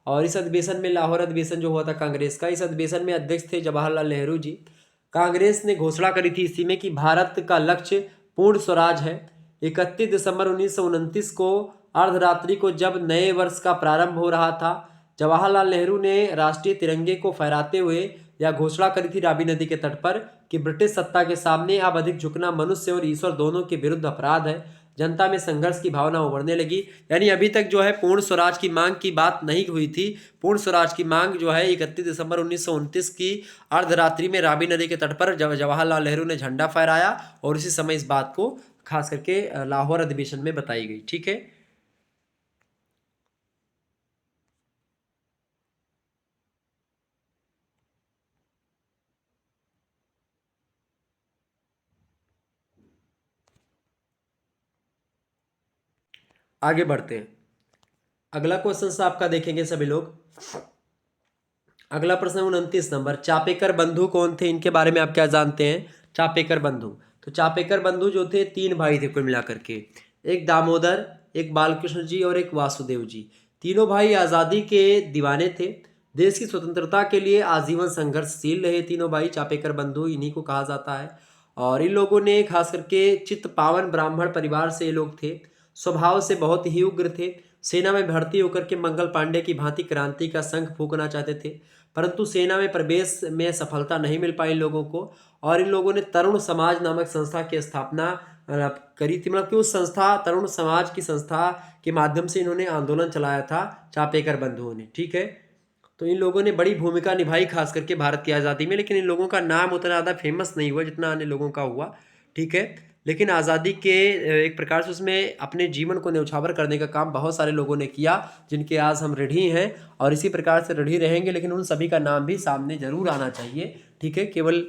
और इस अधिवेशन में, लाहौर अधिवेशन जो हुआ था कांग्रेस का, इस अधिवेशन में अध्यक्ष थे जवाहरलाल नेहरू जी। कांग्रेस ने घोषणा करी थी इसी में कि भारत का लक्ष्य पूर्ण स्वराज है। 31 दिसंबर 1929 को अर्धरात्रि को जब नए वर्ष का प्रारंभ हो रहा था, जवाहरलाल नेहरू ने राष्ट्रीय तिरंगे को फहराते हुए यह घोषणा करी थी रावी नदी के तट पर कि ब्रिटिश सत्ता के सामने अब अधिक झुकना मनुष्य और ईश्वर दोनों के विरुद्ध अपराध है। जनता में संघर्ष की भावना उभरने लगी। यानी अभी तक जो है पूर्ण स्वराज की मांग की बात नहीं हुई थी। पूर्ण स्वराज की मांग जो है 31 दिसंबर 1929 की अर्धरात्रि में रावी नदी के तट पर जवाहरलाल नेहरू ने झंडा फहराया और उसी समय इस बात को खास करके लाहौर अधिवेशन में बताई गई। ठीक है, आगे बढ़ते हैं। अगला क्वेश्चन आपका देखेंगे सभी लोग। अगला प्रश्न 29 नंबर, चापेकर बंधु कौन थे, इनके बारे में आप क्या जानते हैं। चापेकर बंधु, तो चापेकर बंधु जो थे तीन भाई थे कुल मिलाकर के, एक दामोदर, एक बालकृष्ण जी और एक वासुदेव जी। तीनों भाई आज़ादी के दीवाने थे। देश की स्वतंत्रता के लिए आजीवन संघर्षशील रहे तीनों भाई। चापेकर बंधु इन्हीं को कहा जाता है। और इन लोगों ने खास करके चित्त पावन ब्राह्मण परिवार से ये लोग थे। स्वभाव से बहुत ही उग्र थे। सेना में भर्ती होकर के मंगल पांडे की भांति क्रांति का शंख फूंकना चाहते थे, परंतु सेना में प्रवेश में सफलता नहीं मिल पाई इन लोगों को। और इन लोगों ने तरुण समाज नामक संस्था की स्थापना करी थी। मतलब कि उस संस्था, तरुण समाज की संस्था के माध्यम से इन्होंने आंदोलन चलाया था चापेकर बंधुओं ने। ठीक है, तो इन लोगों ने बड़ी भूमिका निभाई खास करके भारत की आज़ादी में, लेकिन इन लोगों का नाम उतना ज़्यादा फेमस नहीं हुआ जितना अन्य लोगों का हुआ। ठीक है, लेकिन आज़ादी के एक प्रकार से उसमें अपने जीवन को न्यौछावर करने का काम बहुत सारे लोगों ने किया, जिनके आज हम ऋणी हैं और इसी प्रकार से ऋणी रहेंगे। लेकिन उन सभी का नाम भी सामने जरूर आना चाहिए। ठीक है, केवल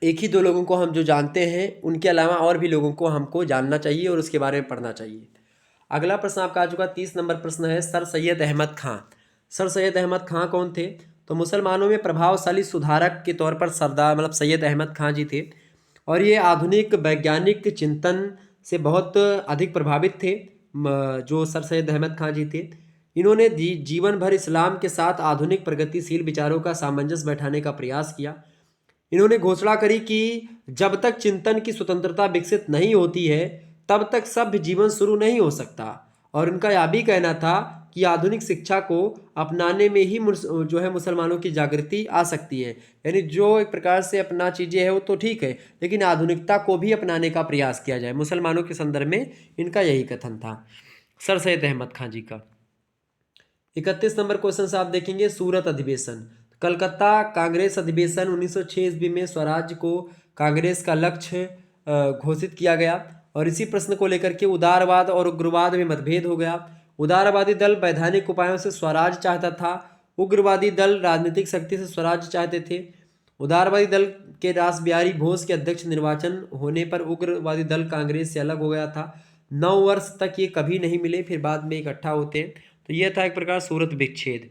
एक ही दो लोगों को हम जो जानते हैं, उनके अलावा और भी लोगों को हमको जानना चाहिए और उसके बारे में पढ़ना चाहिए। अगला प्रश्न आपका आ चुका 30 नंबर प्रश्न है, सर सैयद अहमद खां। सर सैयद अहमद खां कौन थे, तो मुसलमानों में प्रभावशाली सुधारक के तौर पर सरदार मतलब सैयद अहमद खां जी थे। और ये आधुनिक वैज्ञानिक चिंतन से बहुत अधिक प्रभावित थे। जो सर सैयद अहमद खां जी थे, इन्होंने जीवन भर इस्लाम के साथ आधुनिक प्रगतिशील विचारों का सामंजस्य बैठाने का प्रयास किया। इन्होंने घोषणा करी कि जब तक चिंतन की स्वतंत्रता विकसित नहीं होती है, तब तक सभ्य जीवन शुरू नहीं हो सकता। और इनका यह भी कहना था कि आधुनिक शिक्षा को अपनाने में ही जो है मुसलमानों की जागृति आ सकती है। यानी जो एक प्रकार से अपना चीज़ें है वो तो ठीक है, लेकिन आधुनिकता को भी अपनाने का प्रयास किया जाए, मुसलमानों के संदर्भ में इनका यही कथन था सर सैयद अहमद खां जी का। 31 नंबर क्वेश्चन से आप देखेंगे, सूरत अधिवेशन। कलकत्ता कांग्रेस अधिवेशन 1906 ईस्वी में स्वराज को कांग्रेस का लक्ष्य घोषित किया गया। और इसी प्रश्न को लेकर के उदारवाद और उग्रवाद में मतभेद हो गया। उदारवादी दल वैधानिक उपायों से स्वराज चाहता था, उग्रवादी दल राजनीतिक शक्ति से स्वराज चाहते थे। उदारवादी दल के रास बिहारी बोस के अध्यक्ष निर्वाचन होने पर उग्रवादी दल कांग्रेस से अलग हो गया था। 9 वर्ष तक ये कभी नहीं मिले, फिर बाद में इकट्ठा होते हैं। तो यह था एक प्रकार सूरत विच्छेद।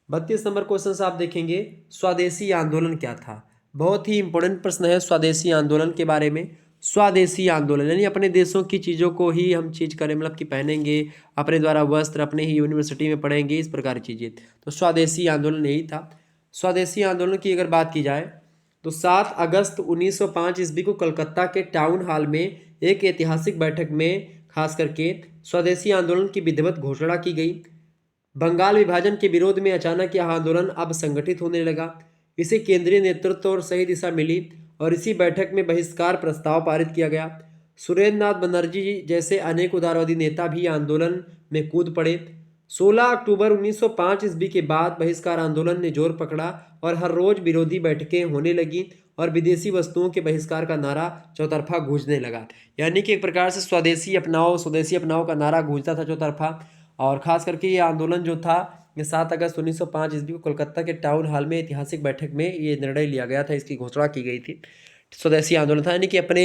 32 नंबर क्वेश्चन से आप देखेंगे, स्वदेशी आंदोलन क्या था। बहुत ही इंपॉर्टेंट प्रश्न है स्वदेशी आंदोलन के बारे में। स्वदेशी आंदोलन यानी अपने देशों की चीज़ों को ही हम चीज़ करें, मतलब कि पहनेंगे, अपने द्वारा वस्त्र अपने ही यूनिवर्सिटी में पढ़ेंगे, इस प्रकार की चीज़ें। तो स्वदेशी आंदोलन यही था। स्वदेशी आंदोलन की अगर बात की जाए तो 7 अगस्त 1905 ईस्वी को कलकत्ता के टाउन हॉल में एक ऐतिहासिक बैठक में खास करके स्वदेशी आंदोलन की विधिवत घोषणा की गई। बंगाल विभाजन के विरोध में अचानक यह आंदोलन अब संगठित होने लगा। इसे केंद्रीय नेतृत्व और सही दिशा मिली और इसी बैठक में बहिष्कार प्रस्ताव पारित किया गया। सुरेंद्र नाथ बनर्जी जैसे अनेक उदारवादी नेता भी आंदोलन में कूद पड़े। 16 अक्टूबर 1905 ईस्वी के बाद बहिष्कार आंदोलन ने जोर पकड़ा और हर रोज विरोधी बैठकें होने लगी और विदेशी वस्तुओं के बहिष्कार का नारा चौतरफा गूंजने लगा। यानी कि एक प्रकार से स्वदेशी अपनाओ का नारा गूंजता था चौतरफा। और ख़ास करके ये आंदोलन जो था, ये 7 अगस्त 1905 ईस्वी को कोलकाता के टाउन हॉल में ऐतिहासिक बैठक में ये निर्णय लिया गया था, इसकी घोषणा की गई थी। स्वदेशी आंदोलन था, यानी कि अपने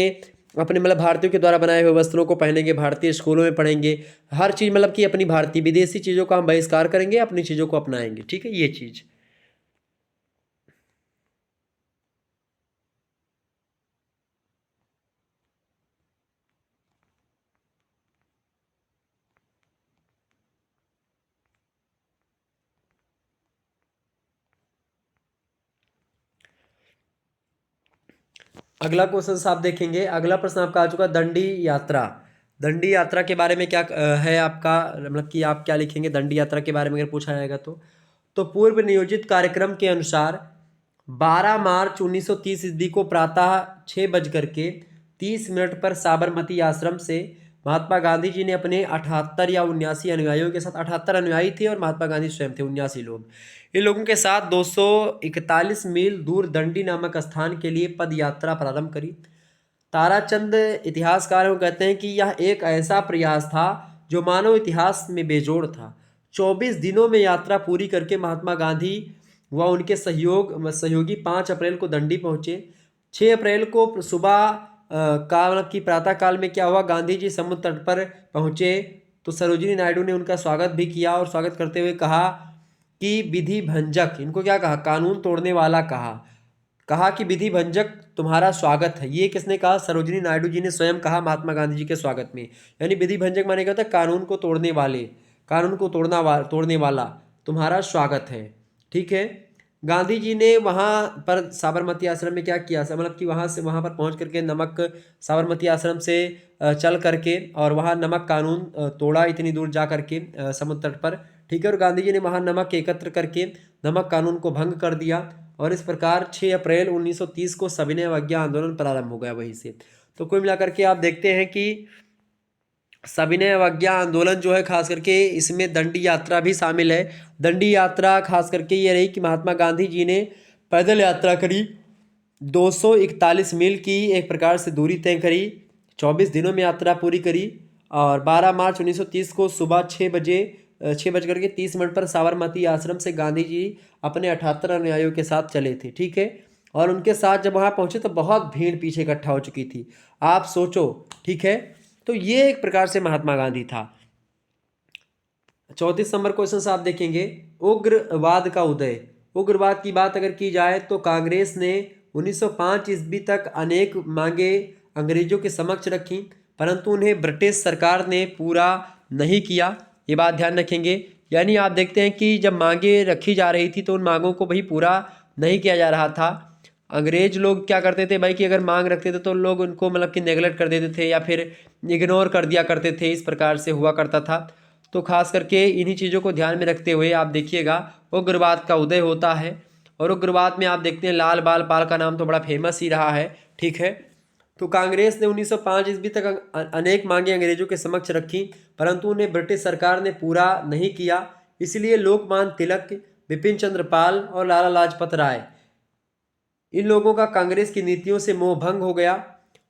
अपने मतलब भारतीयों के द्वारा बनाए हुए वस्त्रों को पहनेंगे, भारतीय स्कूलों में पढ़ेंगे, हर चीज़ मतलब कि अपनी भारतीय, विदेशी चीज़ों का हम बहिष्कार करेंगे, अपनी चीज़ों को अपनाएंगे। ठीक है, ये चीज़। अगला क्वेश्चन आप देखेंगे। अगला प्रश्न आपका आ चुका दंडी यात्रा। दंडी यात्रा के बारे में क्या है आपका, मतलब कि आप क्या लिखेंगे दंडी यात्रा के बारे में अगर पूछा जाएगा तो पूर्व नियोजित कार्यक्रम के अनुसार 12 मार्च 1930 ईस्वी को प्रातः 6:30 पर साबरमती आश्रम से महात्मा गांधी जी ने अपने 78 या 79 अनुयायियों के साथ, 78 अनुयायी थे और महात्मा गांधी स्वयं थे 79 लोग, इन लोगों के साथ 241 मील दूर दंडी नामक स्थान के लिए पद यात्रा प्रारंभ करी। ताराचंद इतिहासकारों कहते हैं कि यह एक ऐसा प्रयास था जो मानव इतिहास में बेजोड़ था। 24 दिनों में यात्रा पूरी करके महात्मा गांधी व उनके सहयोगी 5 अप्रैल को दंडी पहुंचे। 6 अप्रैल को सुबह काल की प्रातः काल में क्या हुआ, गांधी जी समुद्र तट पर पहुंचे तो सरोजिनी नायडू ने उनका स्वागत भी किया और स्वागत करते हुए कहा कि विधि भंजक, इनको क्या कहा, कानून तोड़ने वाला कहा कि विधि भंजक तुम्हारा स्वागत है। ये किसने कहा, सरोजिनी नायडू जी ने स्वयं कहा महात्मा गांधी जी के स्वागत में। यानी विधि भंजक माने क्या होता है, कानून को तोड़ने वाले, कानून को तोड़ने वाला तुम्हारा स्वागत है। ठीक है। गांधी जी ने वहाँ पर साबरमती आश्रम में क्या किया, मतलब कि वहाँ पर पहुँच करके नमक, साबरमती आश्रम से चल करके और वहाँ नमक कानून तोड़ा, इतनी दूर जा करके समुद्र तट पर। ठीक है। और गांधी जी ने वहाँ नमक एकत्र करके नमक कानून को भंग कर दिया और इस प्रकार 6 अप्रैल 1930 को सविनय अवज्ञा आंदोलन प्रारंभ हो गया वहीं से। तो कुल मिलाकर के आप देखते हैं कि सविनय अवज्ञा आंदोलन जो है खास करके इसमें दंडी यात्रा भी शामिल है। दंडी यात्रा खास करके ये रही कि महात्मा गांधी जी ने पैदल यात्रा करी, 241 मील की एक प्रकार से दूरी तय करी, 24 दिनों में यात्रा पूरी करी और 12 मार्च 1930 को सुबह 6:30 पर साबरमती आश्रम से गांधी जी अपने 78 अनुयायियों के साथ चले थे। ठीक है। और उनके साथ जब वहाँ पहुँचे तो बहुत भीड़ पीछे इकट्ठा हो चुकी थी, आप सोचो। ठीक है। तो ये एक प्रकार से महात्मा गांधी था। 34 नंबर क्वेश्चन आप देखेंगे, उग्रवाद का उदय। उग्रवाद की बात अगर की जाए तो कांग्रेस ने 1905 ईस्वी तक अनेक मांगे अंग्रेजों के समक्ष रखी, परंतु उन्हें ब्रिटिश सरकार ने पूरा नहीं किया। ये बात ध्यान रखेंगे। यानी आप देखते हैं कि जब मांगे रखी जा रही थी तो उन मांगों को भाई पूरा नहीं किया जा रहा था। अंग्रेज लोग क्या करते थे भाई कि अगर मांग रखते थे तो लोग उनको मतलब कि नेगलेक्ट कर देते थे या फिर इग्नोर कर दिया करते थे, इस प्रकार से हुआ करता था। तो खास करके इन्हीं चीज़ों को ध्यान में रखते हुए आप देखिएगा उग्रवाद का उदय होता है। और उग्रवाद में आप देखते हैं लाल बाल पाल का नाम तो बड़ा फेमस ही रहा है। ठीक है। तो कांग्रेस ने 1905 ईस्वी तक अनेक मांगे अंग्रेजों के समक्ष रखी, परंतु उन्हें ब्रिटिश सरकार ने पूरा नहीं किया। इसलिए लोकमान्य तिलक, बिपिन चंद्र पाल और लाला लाजपत राय, इन लोगों का कांग्रेस की नीतियों से मोह भंग हो गया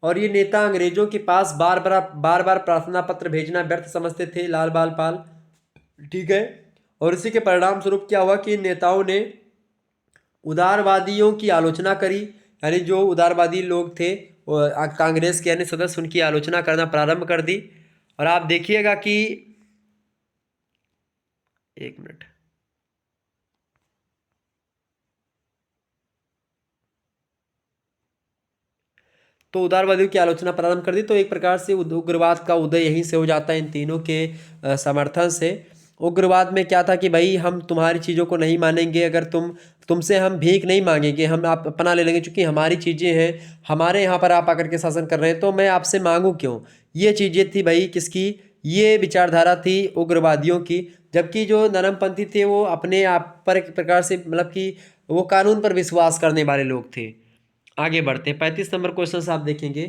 और ये नेता अंग्रेजों के पास बार बार प्रार्थना पत्र भेजना व्यर्थ समझते थे, लाल बाल पाल। ठीक है। और इसी के परिणाम स्वरूप क्या हुआ कि इन नेताओं ने उदारवादियों की आलोचना करी, यानी जो उदारवादी लोग थे कांग्रेस के अन्य सदस्य, उनकी आलोचना करना प्रारंभ कर दी। और आप देखिएगा कि एक मिनट, तो उदारवादियों की आलोचना प्रारंभ कर दी। तो एक प्रकार से उग्रवाद का उदय यहीं से हो जाता है, इन तीनों के समर्थन से। उग्रवाद में क्या था कि भाई हम तुम्हारी चीज़ों को नहीं मानेंगे, अगर तुमसे हम भीख नहीं मांगेंगे, हम आप अपना ले लेंगे, क्योंकि हमारी चीज़ें हैं, हमारे यहाँ पर आप आकर के शासन कर रहे हैं तो मैं आपसे मांगूँ क्यों। ये चीज़ें थी भाई किसकी, ये विचारधारा थी उग्रवादियों की। जबकि जो नरमपंथी थे वो अपने आप पर एक प्रकार से मतलब कि वो कानून पर विश्वास करने वाले लोग थे। आगे बढ़ते हैं। 35 नंबर क्वेश्चन आप देखेंगे।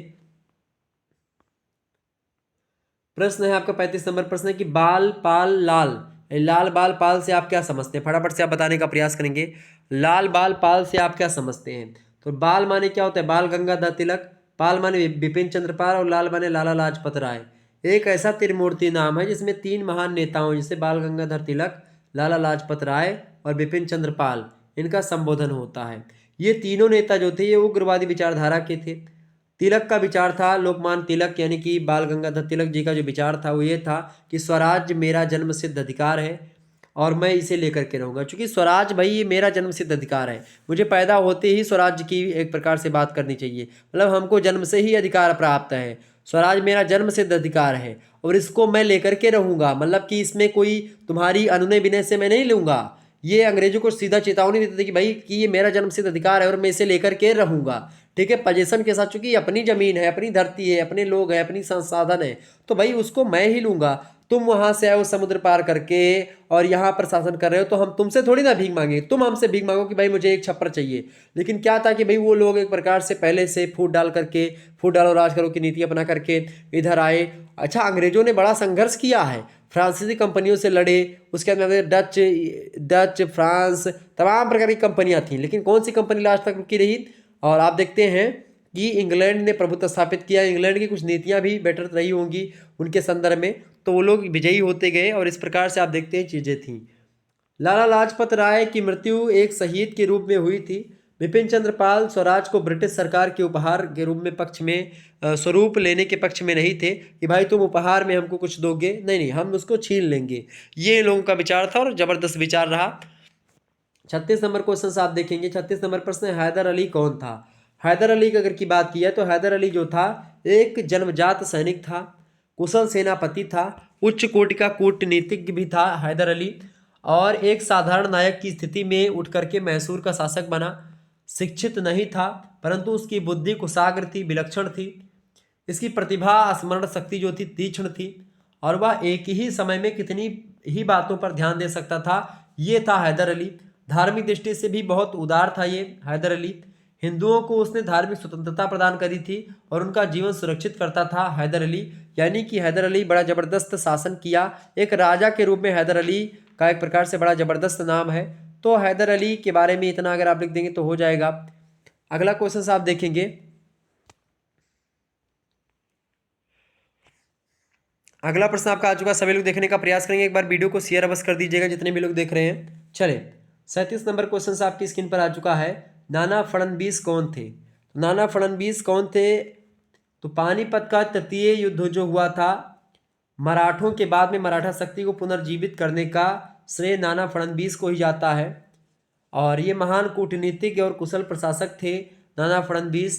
प्रश्न है आपका 35 नंबर प्रश्न है कि बाल पाल लाल, लाल बाल पाल से आप क्या समझते हैं, फटाफट से आप बताने का प्रयास करेंगे। लाल बाल पाल से आप क्या समझते हैं। तो बाल माने क्या होता है, बाल गंगाधर तिलक, पाल माने बिपिन चंद्र पाल और लाल माने लाला लाजपत राय। एक ऐसा त्रिमूर्ति नाम है जिसमें 3 महान नेताओं जैसे बाल गंगाधर तिलक, लाला लाजपत राय और बिपिन चंद्र पाल, इनका संबोधन होता है। ये तीनों नेता जो थे ये उग्रवादी विचारधारा के थे। तिलक का विचार था, लोकमान्य तिलक यानी कि बाल गंगाधर तिलक जी का जो विचार था वो ये था कि स्वराज मेरा जन्मसिद्ध अधिकार है और मैं इसे लेकर के रहूँगा। क्योंकि स्वराज भाई ये मेरा जन्मसिद्ध अधिकार है, मुझे पैदा होते ही स्वराज की एक प्रकार से बात करनी चाहिए, मतलब हमको जन्म से ही अधिकार प्राप्त है, स्वराज मेरा जन्मसिद्ध अधिकार है और इसको मैं लेकर के रहूँगा। मतलब कि इसमें कोई तुम्हारी अनुनय विनय से मैं नहीं लूँगा, ये अंग्रेजों को सीधा चेतावनी देते थे कि भाई कि ये मेरा जन्मसिद्ध अधिकार है और मैं इसे लेकर के रहूंगा। ठीक है, पोजीशन के साथ, चूंकि अपनी जमीन है, अपनी धरती है, अपने लोग हैं, अपनी संसाधन है, तो भाई उसको मैं ही लूंगा। तुम वहां से आए हो समुद्र पार करके और यहाँ पर शासन कर रहे हो, तो हम तुमसे थोड़ी ना भीख मांगे, तुम हमसे भीख मांगो कि भाई मुझे एक छप्पर चाहिए। लेकिन क्या था कि भाई वो लोग एक प्रकार से पहले से फूट डालो राज करो की नीति अपना करके इधर आए। अच्छा, अंग्रेजों ने बड़ा संघर्ष किया है, फ्रांसीसी कंपनियों से लड़े, उसके बाद में डच डच फ्रांस तमाम प्रकार की कंपनियां थीं, लेकिन कौन सी कंपनी लास्ट तक रुकी रही? और आप देखते हैं कि इंग्लैंड ने प्रभुत्व स्थापित किया। इंग्लैंड की कुछ नीतियां भी बेटर रही होंगी उनके संदर्भ में, तो वो लोग विजयी होते गए और इस प्रकार से आप देखते हैं चीज़ें थीं। लाला लाजपत राय की मृत्यु एक शहीद के रूप में हुई थी। विपिन चंद्र पाल स्वराज को ब्रिटिश सरकार के उपहार के रूप में स्वरूप लेने के पक्ष में नहीं थे कि भाई तुम उपहार में हमको कुछ दोगे, नहीं नहीं, हम उसको छीन लेंगे। ये लोगों का विचार था और जबरदस्त विचार रहा। 36 नंबर क्वेश्चन आप देखेंगे। 36 नंबर प्रश्न, हैदर अली कौन था? हैदर अली की अगर की बात की है तो हैदर अली जो था एक जन्मजात सैनिक था, कुशल सेनापति था, उच्च कोटि का कूटनीतिज्ञ भी था हैदर अली, और एक साधारण नायक की स्थिति में उठ करके मैसूर का शासक बना। शिक्षित नहीं था, परंतु उसकी बुद्धि कुशाग्र थी, विलक्षण थी। इसकी प्रतिभा स्मरण शक्ति जो थी तीक्ष्ण थी, और वह एक ही समय में कितनी ही बातों पर ध्यान दे सकता था। ये था हैदर अली। धार्मिक दृष्टि से भी बहुत उदार था ये हैदर अली। हिंदुओं को उसने धार्मिक स्वतंत्रता प्रदान करी थी और उनका जीवन सुरक्षित करता था हैदर अली। यानी कि हैदर अली बड़ा जबरदस्त शासन किया। एक राजा के रूप में हैदर अली का एक प्रकार से बड़ा जबरदस्त नाम है। तो हैदर अली के बारे में इतना अगर आप लिख देंगे तो हो जाएगा। अगला क्वेश्चन आप देखेंगे। अगला प्रश्न आपका आ चुका, सभी लोग देखने का प्रयास करेंगे, एक बार वीडियो को शेयर अवश्य कर दीजिएगा जितने भी लोग देख रहे हैं। चले, 37 नंबर क्वेश्चन आपकी स्क्रीन पर आ चुका है। नाना फडणवीस कौन थे? नाना फडणवीस कौन थे? तो पानीपत का तृतीय युद्ध जो हुआ था, मराठों के बाद में मराठा शक्ति को पुनर्जीवित करने का श्रेय नाना फडणवीस को ही जाता है। और ये महान कूटनीतिज्ञ और कुशल प्रशासक थे नाना फडणवीस।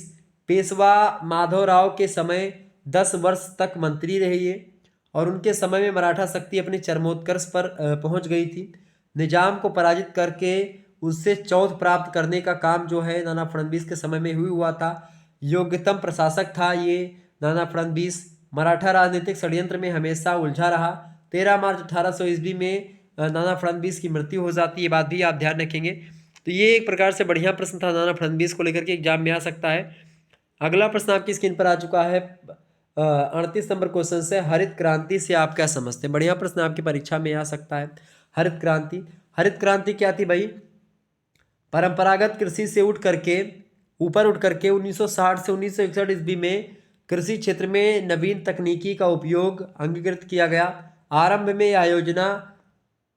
पेशवा माधवराव के समय 10 वर्ष तक मंत्री रहे ये, और उनके समय में मराठा शक्ति अपने चरमोत्कर्ष पर पहुंच गई थी। निजाम को पराजित करके उससे चौथ प्राप्त करने का काम जो है नाना फडणवीस के समय में हुआ था। योग्यतम प्रशासक था ये नाना फडणवीस। मराठा राजनीतिक षड्यंत्र में हमेशा उलझा रहा। 13 मार्च 1800 ईस्वी में नाना फडणवीस की मृत्यु हो जाती है, ये बात भी आप ध्यान रखेंगे। तो ये एक प्रकार से बढ़िया प्रश्न था नाना फडणवीस को लेकर के, एग्जाम में आ सकता है। अगला प्रश्न आपकी स्क्रीन पर आ चुका है। 38 नंबर क्वेश्चन से, हरित क्रांति से आप क्या समझते हैं? बढ़िया प्रश्न आपकी परीक्षा में आ सकता है। हरित क्रांति, हरित क्रांति क्या थी भाई? परंपरागत कृषि से उठ करके 1960 से 1961 ईस्वी में कृषि क्षेत्र में नवीन तकनीकी का उपयोग अंगीकृत किया गया। आरंभ में यह योजना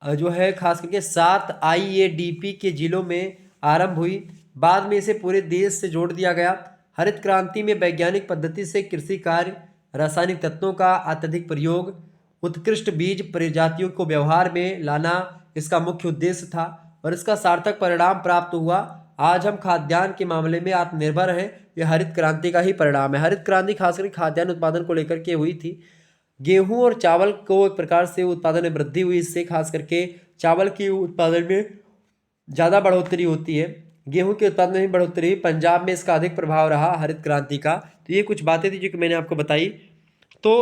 जो है खास करके 7 IADP के जिलों में आरंभ हुई, बाद में इसे पूरे देश से जोड़ दिया गया। हरित क्रांति में वैज्ञानिक पद्धति से कृषि कार्य, रासायनिक तत्वों का अत्यधिक प्रयोग, उत्कृष्ट बीज प्रजातियों को व्यवहार में लाना इसका मुख्य उद्देश्य था, और इसका सार्थक परिणाम प्राप्त हुआ। आज हम खाद्यान्न के मामले में आत्मनिर्भर हैं, यह हरित क्रांति का ही परिणाम है। हरित क्रांति खासकर खाद्यान्न उत्पादन को लेकर के हुई थी। गेहूं और चावल को एक प्रकार से उत्पादन में वृद्धि हुई, इससे खास करके चावल की उत्पादन में ज़्यादा बढ़ोतरी होती है, गेहूं के उत्पादन में भी बढ़ोतरी। पंजाब में इसका अधिक प्रभाव रहा हरित क्रांति का। तो ये कुछ बातें थी जो कि मैंने आपको बताई। तो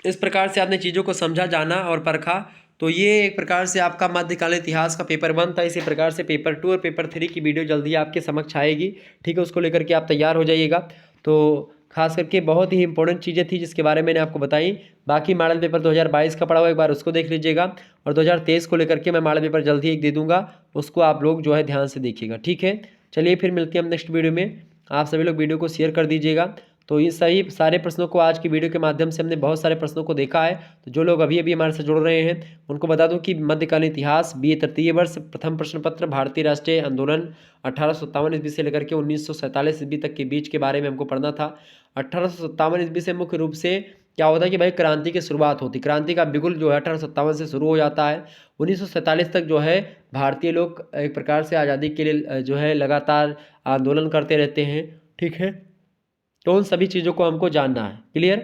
इस प्रकार से आपने चीज़ों को समझा, जाना और परखा। तो ये एक प्रकार से आपका मध्यकालीन इतिहास का पेपर 1 था। इसी प्रकार से पेपर 2 और पेपर 3 की वीडियो जल्दी आपके समक्ष आएगी। ठीक है, उसको लेकर के आप तैयार हो जाइएगा। तो खास करके बहुत ही इंपॉर्टेंट चीज़ें थी जिसके बारे में मैंने आपको बताई। बाकी मॉडल पेपर 2022 का पड़ा हुआ, एक बार उसको देख लीजिएगा, और 2023 को लेकर के मैं मॉडल पेपर जल्दी एक दे दूंगा, उसको आप लोग जो है ध्यान से देखिएगा। ठीक है, चलिए फिर मिलते हैं हम नेक्स्ट वीडियो में। आप सभी लोग वीडियो को शेयर कर दीजिएगा। तो ये सही सारे प्रश्नों को आज की वीडियो के माध्यम से हमने बहुत सारे प्रश्नों को देखा है। तो जो लोग अभी अभी हमारे से जुड़ रहे हैं उनको बता दूं कि मध्यकालीन इतिहास BA तृतीय वर्ष प्रथम प्रश्न पत्र भारतीय राष्ट्रीय आंदोलन 1857 ईस्वी से लेकर के 1947 ईस्वी तक के बीच के बारे में हमको पढ़ना था। 1857 ईस्वी से मुख्य रूप से क्या होता है कि भाई क्रांति की शुरुआत होती, क्रांति का बिगुल जो है 1857 से शुरू हो जाता है। 1947 तक जो है भारतीय लोग एक प्रकार से आज़ादी के लिए जो है लगातार आंदोलन करते रहते हैं। ठीक है, तो उन सभी चीज़ों को हमको जानना है। क्लियर?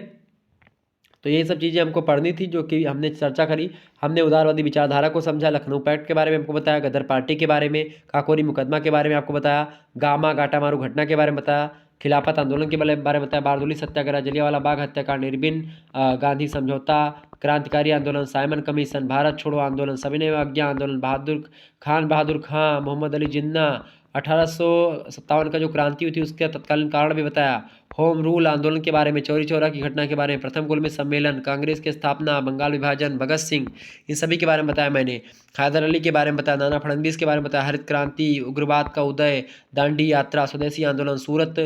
तो ये सब चीज़ें हमको पढ़नी थी, जो कि हमने चर्चा करी। हमने उदारवादी विचारधारा को समझा, लखनऊ पैक्ट के बारे में हमको बताया, गदर पार्टी के बारे में, काकोरी मुकदमा के बारे में आपको बताया, गामा गाटामारू घटना के बारे में बताया, खिलाफत आंदोलन के बारे में बताया, बारदोली सत्याग्रह, जलियांवाला बाग हत्याकांड, इरविन गांधी समझौता, क्रांतिकारी आंदोलन, साइमन कमीशन, भारत छोड़ो आंदोलन, सविनय अवज्ञा आंदोलन, बहादुर खां, मोहम्मद अली जिन्ना, 1857 का जो क्रांति हुई थी उसके तत्कालीन कारण भी बताया, होम रूल आंदोलन के बारे में, चौरी चौरा की घटना के बारे में, प्रथम गोलमेज सम्मेलन, कांग्रेस की स्थापना, बंगाल विभाजन, भगत सिंह, इन सभी के बारे में बताया मैंने। हैदर अली के बारे में बताया, नाना फडणवीस के बारे में बताया, हरित क्रांति, उग्रवाद का उदय, दांडी यात्रा, स्वदेशी आंदोलन, सूरत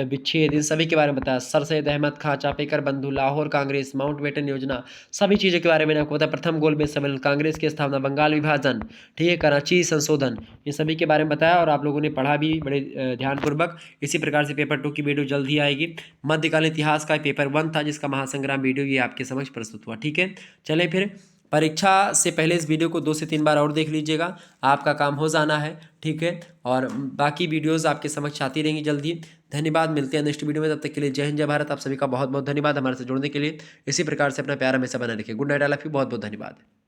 विच्छेद, इन सभी के बारे में बताया, सर सैयद अहमद खां, चापेकर बंधु, लाहौर कांग्रेस, माउंटबेटन योजना, सभी चीज़ों के बारे में आपको बताया। प्रथम गोलमेज सम्मेलन, कांग्रेस की स्थापना, बंगाल विभाजन, ठीक है, कराची संशोधन, इन सभी के बारे में बताया और आप लोगों ने पढ़ा भी बड़े ध्यानपूर्वक। इसी प्रकार से पेपर 2 की वीडियो जल्द ही आएगी। मध्यकालीन इतिहास का पेपर 1 था जिसका महासंग्राम वीडियो ये आपके समक्ष प्रस्तुत हुआ। ठीक है, चलें फिर परीक्षा से पहले इस वीडियो को 2 से 3 बार और देख लीजिएगा, आपका काम हो जाना है। ठीक है, और बाकी वीडियोस आपके समक्ष आती रहेंगी जल्दी। धन्यवाद, मिलते हैं नेक्स्ट वीडियो में, तब तक के लिए जय हिंद जय भारत। आप सभी का बहुत बहुत धन्यवाद हमारे से जुड़ने के लिए। इसी प्रकार से अपना प्यार हमेशा बना रखिए। Good night, I love you, बहुत बहुत धन्यवाद।